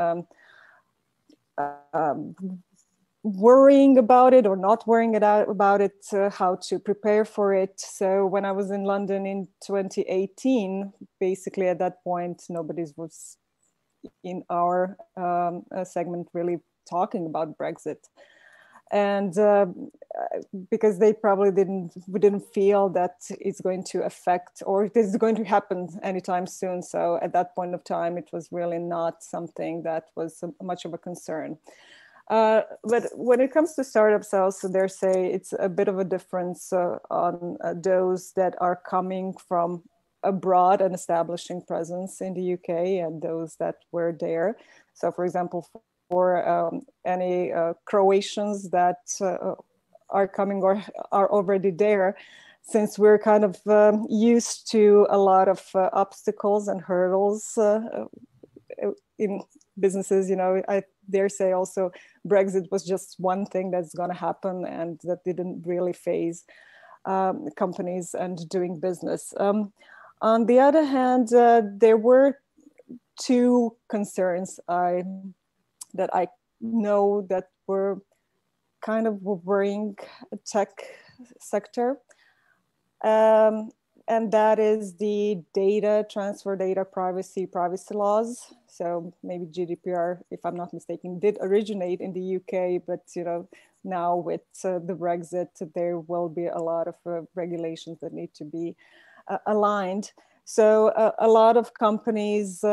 worrying about it or not worrying about it, how to prepare for it. So when I was in London in 2018, basically at that point, nobody was in our segment really talking about Brexit. And because they probably didn't feel that it's going to affect or it is going to happen anytime soon. So at that point of time, it was really not something that was much of a concern. But when it comes to startups, I also dare say it's a bit of a difference on those that are coming from abroad and establishing presence in the UK and those that were there. So for example, for any Croatians that are coming or are already there, since we're kind of used to a lot of obstacles and hurdles in businesses, you know, I dare say also Brexit was just one thing that's going to happen and that didn't really phase companies and doing business. On the other hand, there were two concerns that I know that were kind of worrying tech sector. And that is the data transfer, data privacy laws. So maybe GDPR, if I'm not mistaken, did originate in the UK, but you know, now with the Brexit, there will be a lot of regulations that need to be aligned. So a lot of companies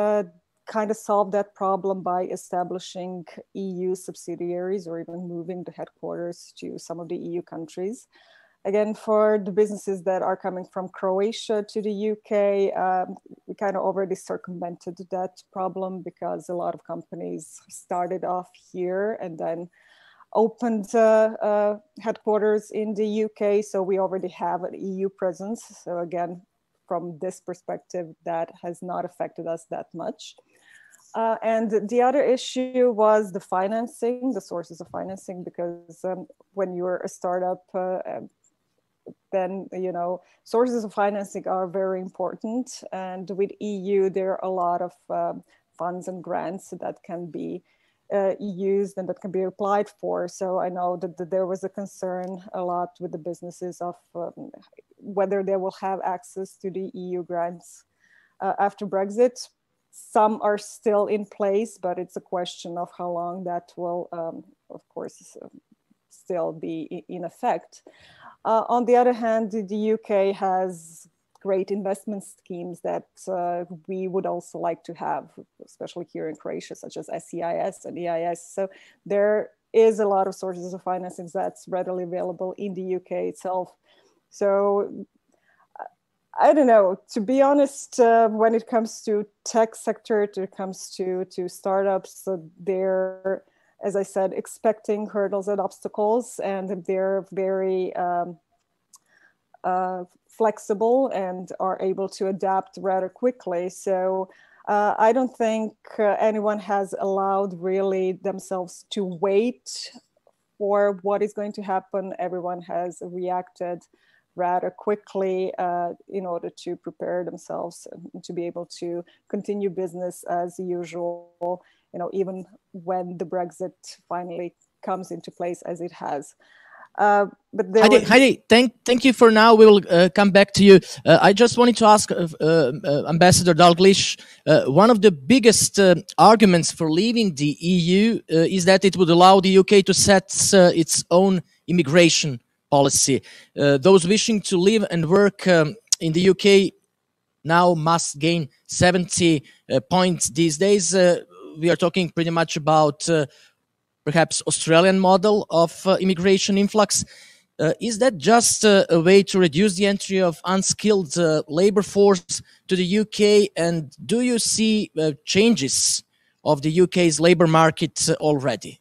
kind of solve that problem by establishing EU subsidiaries or even moving the headquarters to some of the EU countries. Again, for the businesses that are coming from Croatia to the UK, we kind of already circumvented that problem because a lot of companies started off here and then opened headquarters in the UK. So we already have an EU presence. So again, from this perspective, that has not affected us that much. And the other issue was the financing, the sources of financing, because when you're a startup, then, you know, sources of financing are very important. And with EU, there are a lot of funds and grants that can be used and that can be applied for. So I know that there was a concern a lot with the businesses of whether they will have access to the EU grants after Brexit. Some are still in place, but it's a question of how long that will, of course, still be in effect. On the other hand, the UK has great investment schemes that we would also like to have, especially here in Croatia, such as SEIS and EIS. So there is a lot of sources of financing that's readily available in the UK itself. So I don't know, to be honest, when it comes to tech sector, when it comes to startups, they're, as I said, expecting hurdles and obstacles, and they're very flexible and are able to adapt rather quickly. So I don't think anyone has allowed really themselves to wait for what is going to happen. Everyone has reacted rather quickly in order to prepare themselves and to be able to continue business as usual, you know, even when the Brexit finally comes into place as it has. But
Hajdi, thank you for now. We will come back to you. I just wanted to ask Ambassador Dalgleish, one of the biggest arguments for leaving the EU is that it would allow the UK to set its own immigration policy. Those wishing to live and work in the UK now must gain 70 points these days. We are talking pretty much about perhaps Australian model of immigration influx. Is that just a way to reduce the entry of unskilled labor force to the UK? And do you see changes of the UK's labor market already?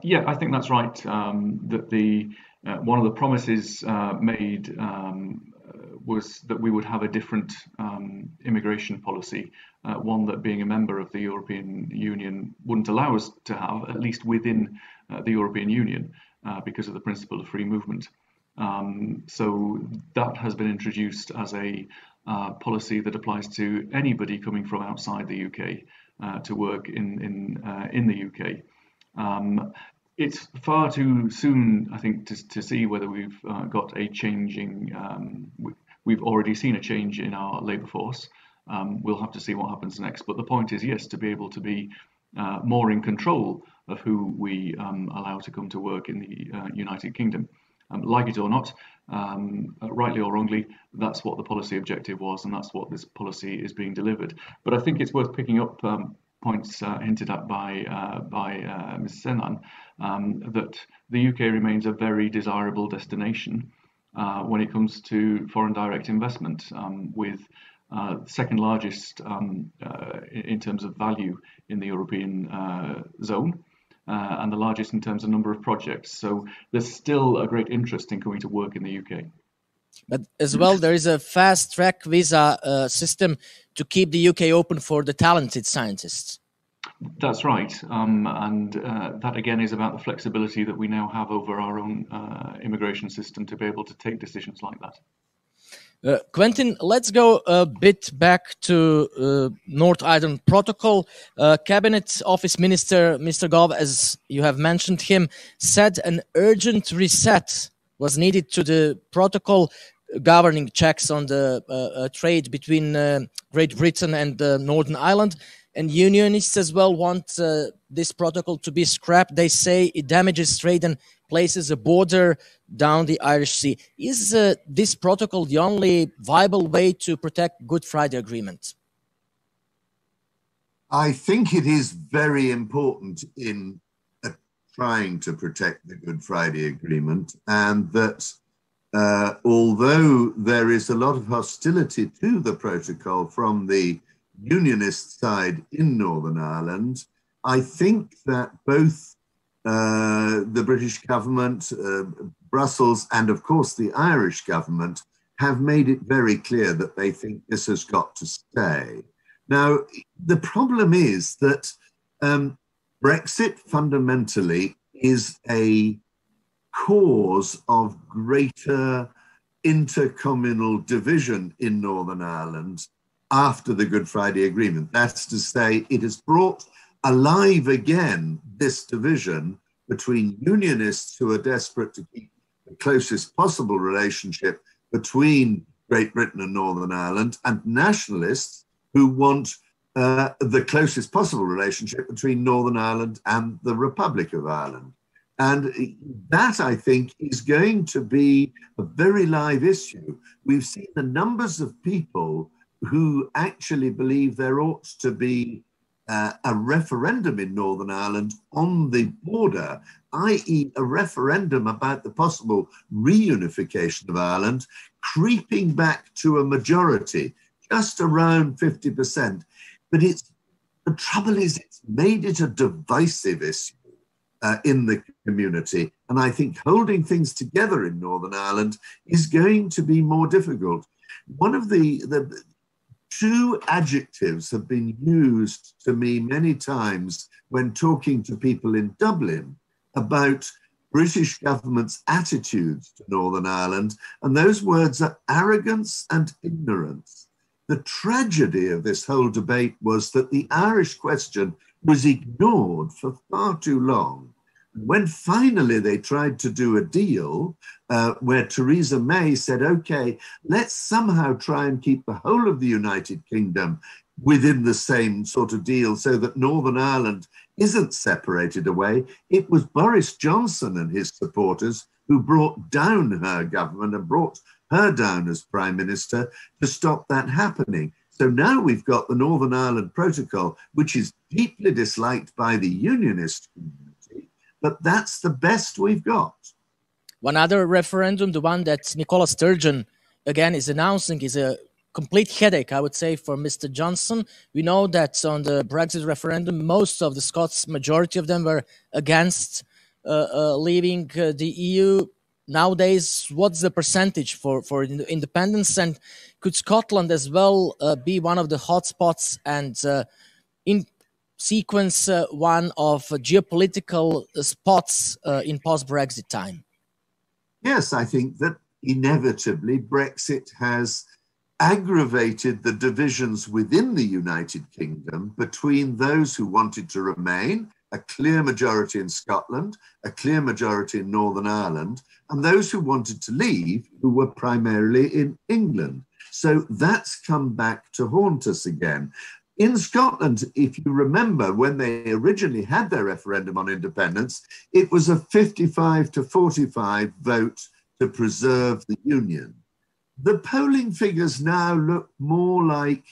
Yeah, I think that's right. That one of the promises made was that we would have a different immigration policy, one that being a member of the European Union wouldn't allow us to have, at least within the European Union, because of the principle of free movement. So that has been introduced as a policy that applies to anybody coming from outside the UK to work in the UK. It's far too soon, I think, to see whether we've got a changing. We've already seen a change in our labour force. We'll have to see what happens next. But the point is, yes, to be able to be more in control of who we allow to come to work in the United Kingdom. Like it or not, rightly or wrongly, that's what the policy objective was, and that's what this policy is being delivered. But I think it's worth picking up points hinted at by Ms. Ćenan, that the UK remains a very desirable destination when it comes to foreign direct investment, with second largest in terms of value in the European zone, and the largest in terms of number of projects. So there's still a great interest in coming to work in the UK.
But as well, there is a fast-track visa system to keep the UK open for the talented scientists.
That's right. And that, again, is about the flexibility that we now have over our own immigration system to be able to take decisions like that.
Quentin, let's go a bit back to North Ireland Protocol. Cabinet Office Minister Mr. Gove, as you have mentioned him, said an urgent reset was needed to the protocol governing checks on the trade between Great Britain and Northern Ireland. And unionists as well want this protocol to be scrapped. They say it damages trade and places a border down the Irish Sea. Is this protocol the only viable way to protect Good Friday Agreement?
I think it is very important in trying to protect the Good Friday Agreement, and that although there is a lot of hostility to the protocol from the unionist side in Northern Ireland, I think that both the British government, Brussels, and of course the Irish government have made it very clear that they think this has got to stay. Now, the problem is that Brexit fundamentally is a cause of greater intercommunal division in Northern Ireland after the Good Friday Agreement. That's to say, it has brought alive again this division between unionists who are desperate to keep the closest possible relationship between Great Britain and Northern Ireland, and nationalists who want the closest possible relationship between Northern Ireland and the Republic of Ireland. And that, I think, is going to be a very live issue. We've seen the numbers of people who actually believe there ought to be a referendum in Northern Ireland on the border, i.e. a referendum about the possible reunification of Ireland, creeping back to a majority, just around 50%. But the trouble is, it's made it a divisive issue in the community. And I think holding things together in Northern Ireland is going to be more difficult. One of the two adjectives have been used to me many times when talking to people in Dublin about British government's attitudes to Northern Ireland, and those words are arrogance and ignorance. The tragedy of this whole debate was that the Irish question was ignored for far too long. When finally they tried to do a deal where Theresa May said, okay, let's somehow try and keep the whole of the United Kingdom within the same sort of deal so that Northern Ireland isn't separated away, it was Boris Johnson and his supporters who brought down her government and brought her down as Prime Minister to stop that happening. So now we've got the Northern Ireland Protocol, which is deeply disliked by the unionist community, but that's the best we've got.
One other referendum, the one that Nicola Sturgeon again is announcing, is a complete headache, I would say, for Mr. Johnson. We know that on the Brexit referendum, most of the Scots, majority of them, were against leaving the EU. Nowadays, what's the percentage for independence? And could Scotland as well be one of the hotspots and in sequence one of geopolitical spots in post-Brexit time?
Yes, I think that inevitably Brexit has aggravated the divisions within the United Kingdom between those who wanted to remain, a clear majority in Scotland, a clear majority in Northern Ireland, and those who wanted to leave, who were primarily in England. So that's come back to haunt us again. In Scotland, if you remember, when they originally had their referendum on independence, it was a 55 to 45 vote to preserve the Union. The polling figures now look more like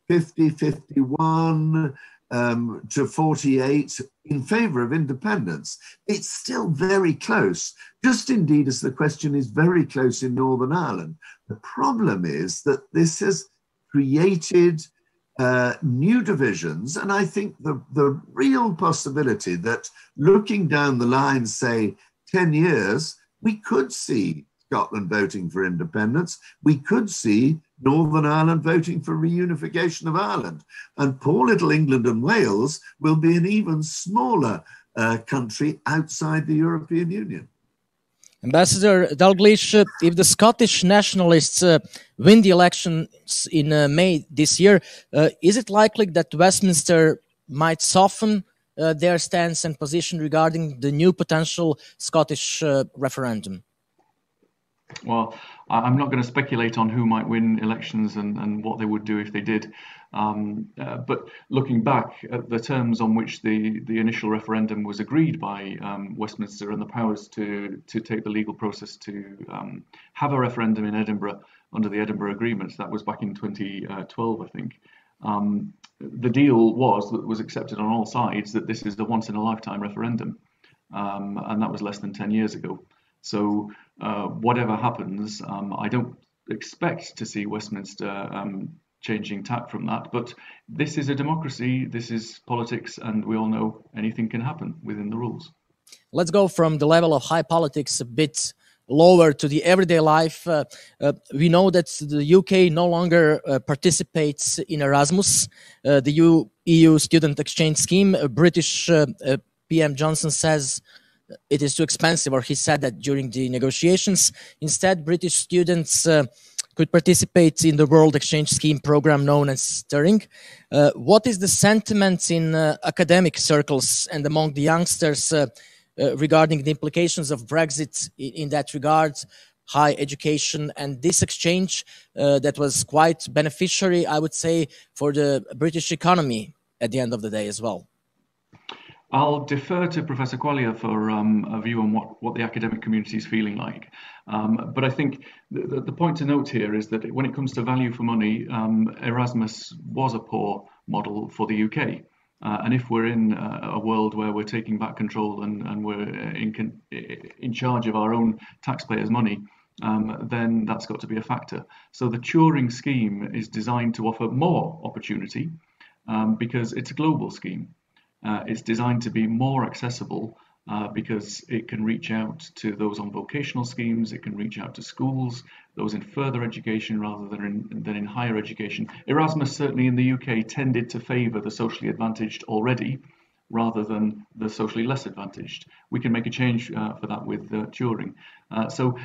50, 51 to 48 in favour of independence. It's still very close, just indeed as the question is very close in Northern Ireland. The problem is that this has created new divisions, and I think the real possibility that looking down the line, say 10 years, we could see Scotland voting for independence, we could see Northern Ireland voting for reunification of Ireland, and poor little England and Wales will be an even smaller country outside the European Union.
Ambassador Dalgleish, if the Scottish nationalists win the elections in May this year, is it likely that Westminster might soften their stance and position regarding the new potential Scottish referendum?
Well, I'm not going to speculate on who might win elections and what they would do if they did. But looking back at the terms on which the initial referendum was agreed by Westminster and the powers to take the legal process to have a referendum in Edinburgh under the Edinburgh Agreement, that was back in 2012, I think. The deal was accepted on all sides that this is the once-in-a-lifetime referendum, and that was less than 10 years ago. So whatever happens, I don't expect to see Westminster changing tack from that. But this is a democracy, this is politics, and we all know anything can happen within the rules.
Let's go from the level of high politics a bit lower to the everyday life. We know that the UK no longer participates in Erasmus, the EU student exchange scheme. British PM Johnson says it is too expensive, or he said that during the negotiations. Instead, British students could participate in the World Exchange Scheme program known as Stirring. What is the sentiment in academic circles and among the youngsters regarding the implications of Brexit in that regard? High education and this exchange that was quite beneficiary, I would say, for the British economy at the end of the day as well.
I'll defer to Professor Quaglia for a view on what the academic community is feeling like. But I think the point to note here is that when it comes to value for money, Erasmus was a poor model for the UK. And if we're in a world where we're taking back control and we're in charge of our own taxpayers' money, then that's got to be a factor. So the Turing scheme is designed to offer more opportunity because it's a global scheme. It's designed to be more accessible because it can reach out to those on vocational schemes, it can reach out to schools, those in further education rather than in higher education. Erasmus, certainly in the UK, tended to favour the socially advantaged already rather than the socially less advantaged. We can make a change for that with Turing. So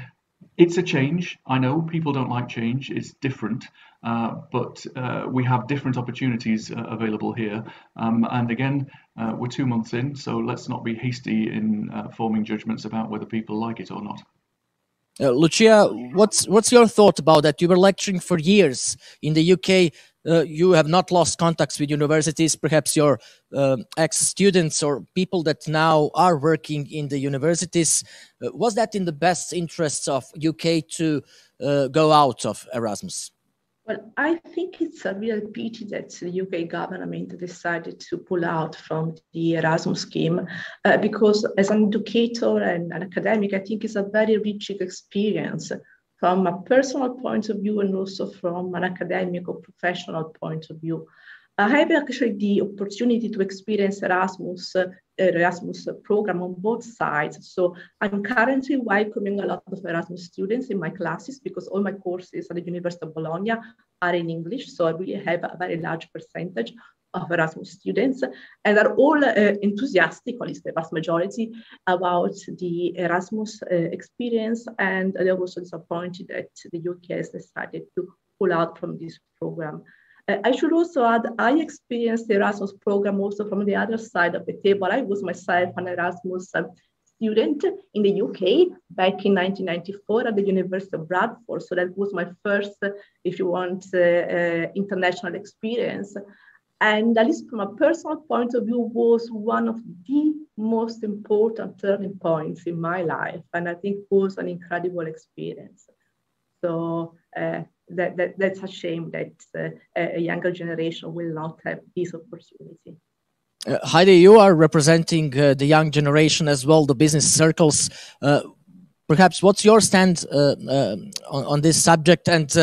it's a change. I know people don't like change, it's different. But we have different opportunities available here. And again, we're 2 months in, so let's not be hasty in forming judgments about whether people like it or not.
Lucia, what's your thought about that? You were lecturing for years in the UK. You have not lost contacts with universities, perhaps your ex-students or people that now are working in the universities. Was that in the best interests of UK to go out of Erasmus?
Well, I think it's a real pity that the UK government decided to pull out from the Erasmus scheme because as an educator and an academic, I think it's a very rich experience from a personal point of view and also from an academic or professional point of view. I have actually the opportunity to experience Erasmus program on both sides. So I'm currently welcoming a lot of Erasmus students in my classes because all my courses at the University of Bologna are in English. So I really have a very large percentage of Erasmus students, and are all enthusiastic, or at least the vast majority, about the Erasmus experience. And they're also disappointed that the UK has decided to pull out from this program. I should also add, I experienced the Erasmus program also from the other side of the table. I was myself an Erasmus student in the UK back in 1994 at the University of Bradford. So that was my first, if you want, international experience. And at least from a personal point of view, was one of the most important turning points in my life. And I think was an incredible experience. So that's a shame that a younger generation will not have this opportunity.
Hajdi, you are representing the young generation as well, the business circles. Perhaps what's your stand on this subject? And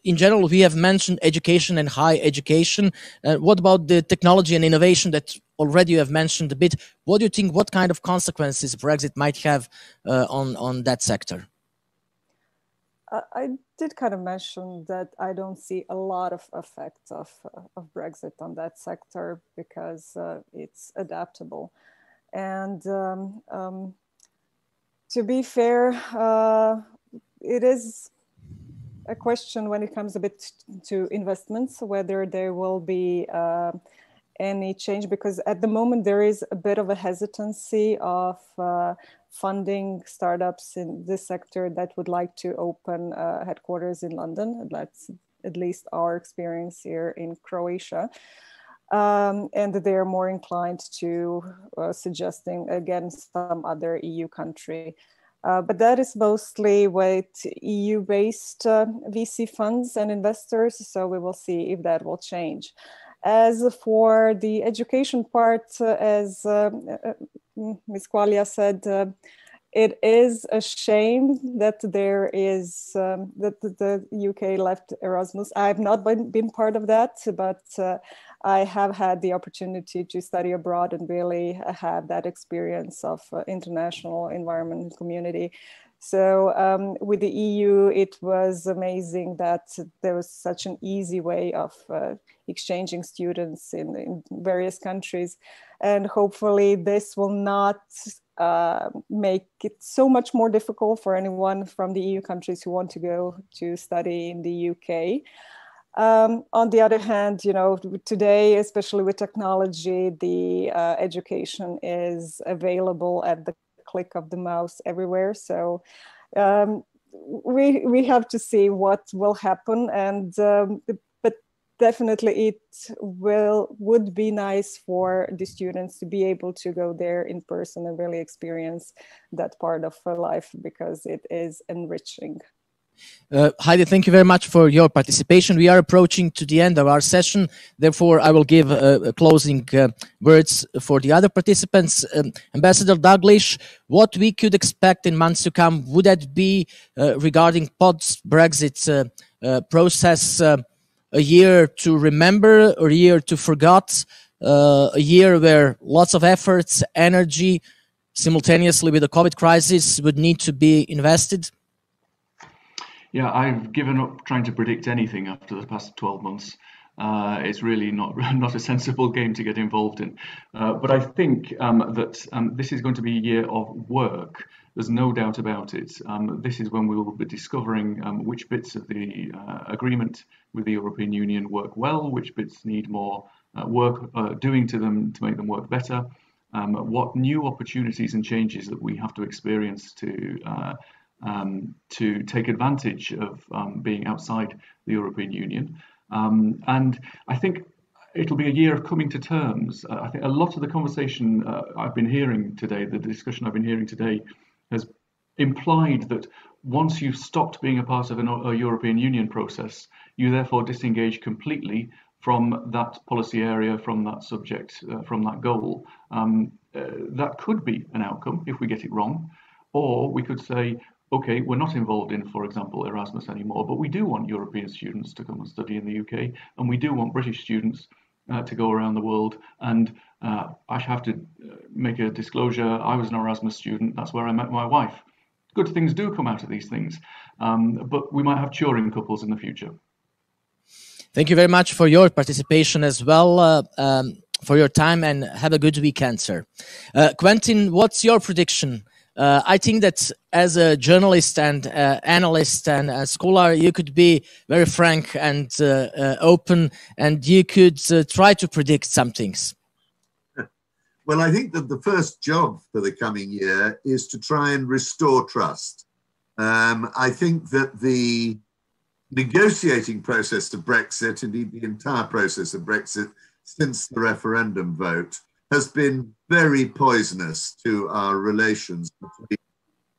in general, we have mentioned education and higher education. What about the technology and innovation that already you have mentioned a bit? What do you think, what kind of consequences Brexit might have on that sector?
I did kind of mention that I don't see a lot of effect of Brexit on that sector because it's adaptable. And to be fair, it is a question when it comes a bit to investments, whether there will be any change, because at the moment there is a bit of a hesitancy of funding startups in this sector that would like to open headquarters in London. That's at least our experience here in Croatia. And they're more inclined to suggesting against some other EU country. But that is mostly with EU-based VC funds and investors, so we will see if that will change. As for the education part, as Ms. Quaglia said, it is a shame that there is that the UK left Erasmus. I have not been part of that, but I have had the opportunity to study abroad and really have that experience of international environment and community. So with the EU, it was amazing that there was such an easy way of exchanging students in various countries. And hopefully this will not make it so much more difficult for anyone from the EU countries who want to go to study in the UK. On the other hand, you know, today, especially with technology, the education is available at the click of the mouse everywhere. So we have to see what will happen, and but definitely it would be nice for the students to be able to go there in person and really experience that part of life, because it is enriching.
Hajdi, thank you very much for your participation. We are approaching to the end of our session. Therefore, I will give closing words for the other participants. Ambassador Dalgleish, what we could expect in months to come, would that be regarding post-Brexit process, a year to remember, or a year to forget, a year where lots of efforts, energy, simultaneously with the COVID crisis, would need to be invested?
Yeah, I've given up trying to predict anything after the past 12 months. It's really not a sensible game to get involved in. But I think that this is going to be a year of work. There's no doubt about it. This is when we will be discovering which bits of the agreement with the European Union work well, which bits need more work doing to them to make them work better, what new opportunities and changes that we have to experience to take advantage of being outside the European Union. And I think it'll be a year of coming to terms. I think a lot of the conversation I've been hearing today, the discussion I've been hearing today, has implied that once you've stopped being a part of a European Union process, you therefore disengage completely from that policy area, from that subject, from that goal. That could be an outcome if we get it wrong. Or we could say, okay, we're not involved in, for example, Erasmus anymore, but we do want European students to come and study in the UK, and we do want British students to go around the world. And I have to make a disclosure, I was an Erasmus student, that's where I met my wife. Good things do come out of these things, but we might have touring couples in the future.
Thank you very much for your participation as well, for your time, and have a good weekend, sir. Quentin, what's your prediction? I think that as a journalist and analyst and a scholar, you could be very frank and open, and you could try to predict some things.
Well, I think that the first job for the coming year is to try and restore trust. I think that the negotiating process of Brexit, indeed the entire process of Brexit since the referendum vote, has been very poisonous to our relations between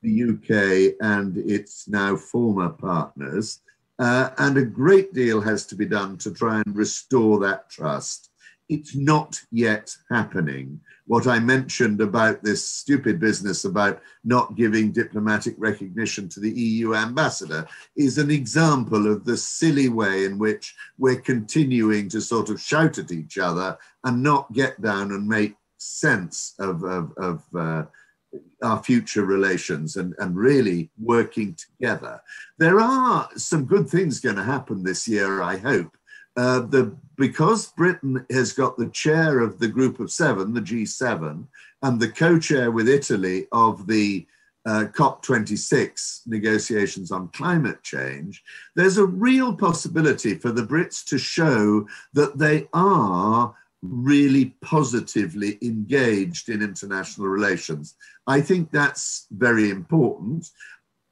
the UK and its now former partners. And a great deal has to be done to try and restore that trust. It's not yet happening. What I mentioned about this stupid business about not giving diplomatic recognition to the EU ambassador is an example of the silly way in which we're continuing to sort of shout at each other and not get down and make sense of our future relations and really working together. There are some good things going to happen this year, I hope. Because Britain has got the chair of the group of seven, the G7, and the co-chair with Italy of the COP26 negotiations on climate change, there's a real possibility for the Brits to show that they are really positively engaged in international relations. I think that's very important.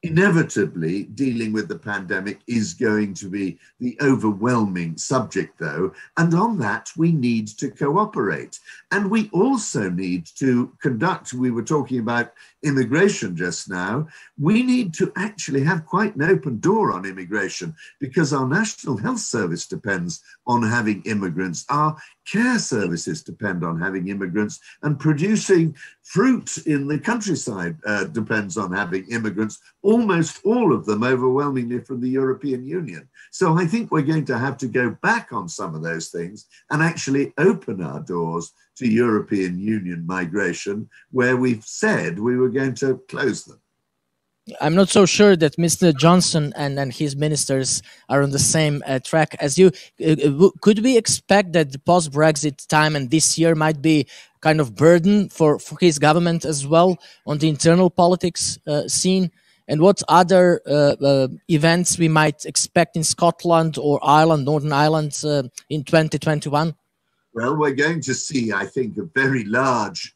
Inevitably, dealing with the pandemic is going to be the overwhelming subject, though, and on that we need to cooperate. And we also need to conduct, we were talking about immigration just now, we need to actually have quite an open door on immigration because our National Health Service depends on having immigrants, our care services depend on having immigrants, and producing fruit in the countryside depends on having immigrants, almost all of them overwhelmingly from the European Union. So I think we're going to have to go back on some of those things and actually open our doors to European Union migration, where we've said we were going to close them.
I'm not so sure that Mr. Johnson and his ministers are on the same track as you. Could we expect that the post-Brexit time and this year might be kind of burden for his government as well on the internal politics scene? And what other events we might expect in Scotland or Ireland, Northern Ireland in 2021?
Well, we're going to see, I think, a very large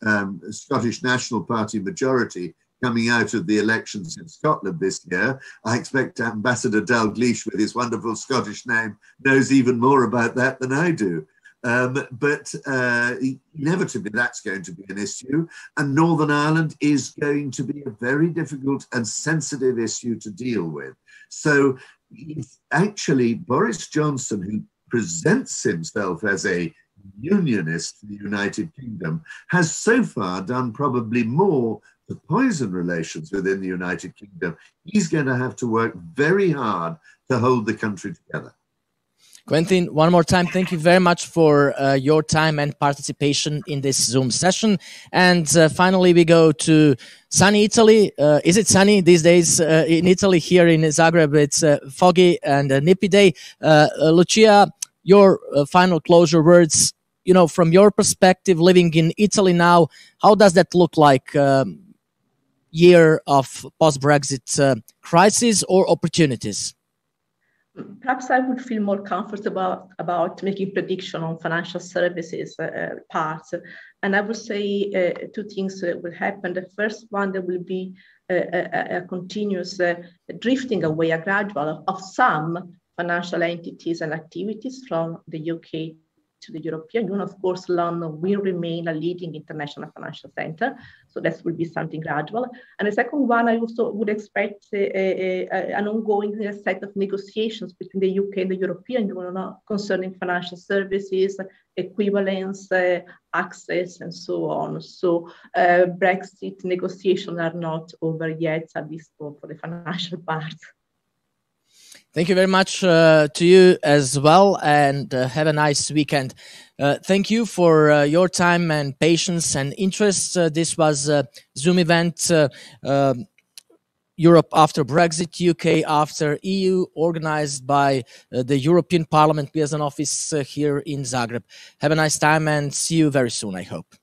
Scottish National Party majority coming out of the elections in Scotland this year. I expect Ambassador Dalgleish, with his wonderful Scottish name, knows even more about that than I do. But inevitably that's going to be an issue. And Northern Ireland is going to be a very difficult and sensitive issue to deal with. So it's actually Boris Johnson, who presents himself as a unionist for the United Kingdom, has so far done probably more to poison relations within the United Kingdom. He's going to have to work very hard to hold the country together.
Quentin, one more time, thank you very much for your time and participation in this Zoom session. And finally, we go to sunny Italy. Is it sunny these days in Italy? Here in Zagreb, it's foggy and a nippy day. Lucia, your final closure words, you know, from your perspective, living in Italy now, how does that look like? Year of post-Brexit crisis or opportunities?
Perhaps I would feel more comfortable about making prediction on financial services parts. And I would say two things will happen. The first one, there will be a continuous drifting away, a gradual of some financial entities and activities from the UK to the European Union. Of course, London will remain a leading international financial center, so that will be something gradual. And the second one, I also would expect an ongoing set of negotiations between the UK and the European Union concerning financial services, equivalence, access, and so on. So Brexit negotiations are not over yet, at least for the financial part.
Thank you very much to you as well, and have a nice weekend. Thank you for your time and patience and interest. This was a Zoom event, Europe after Brexit, UK after EU, organized by the European Parliament Liaison Office here in Zagreb. Have a nice time and see you very soon, I hope.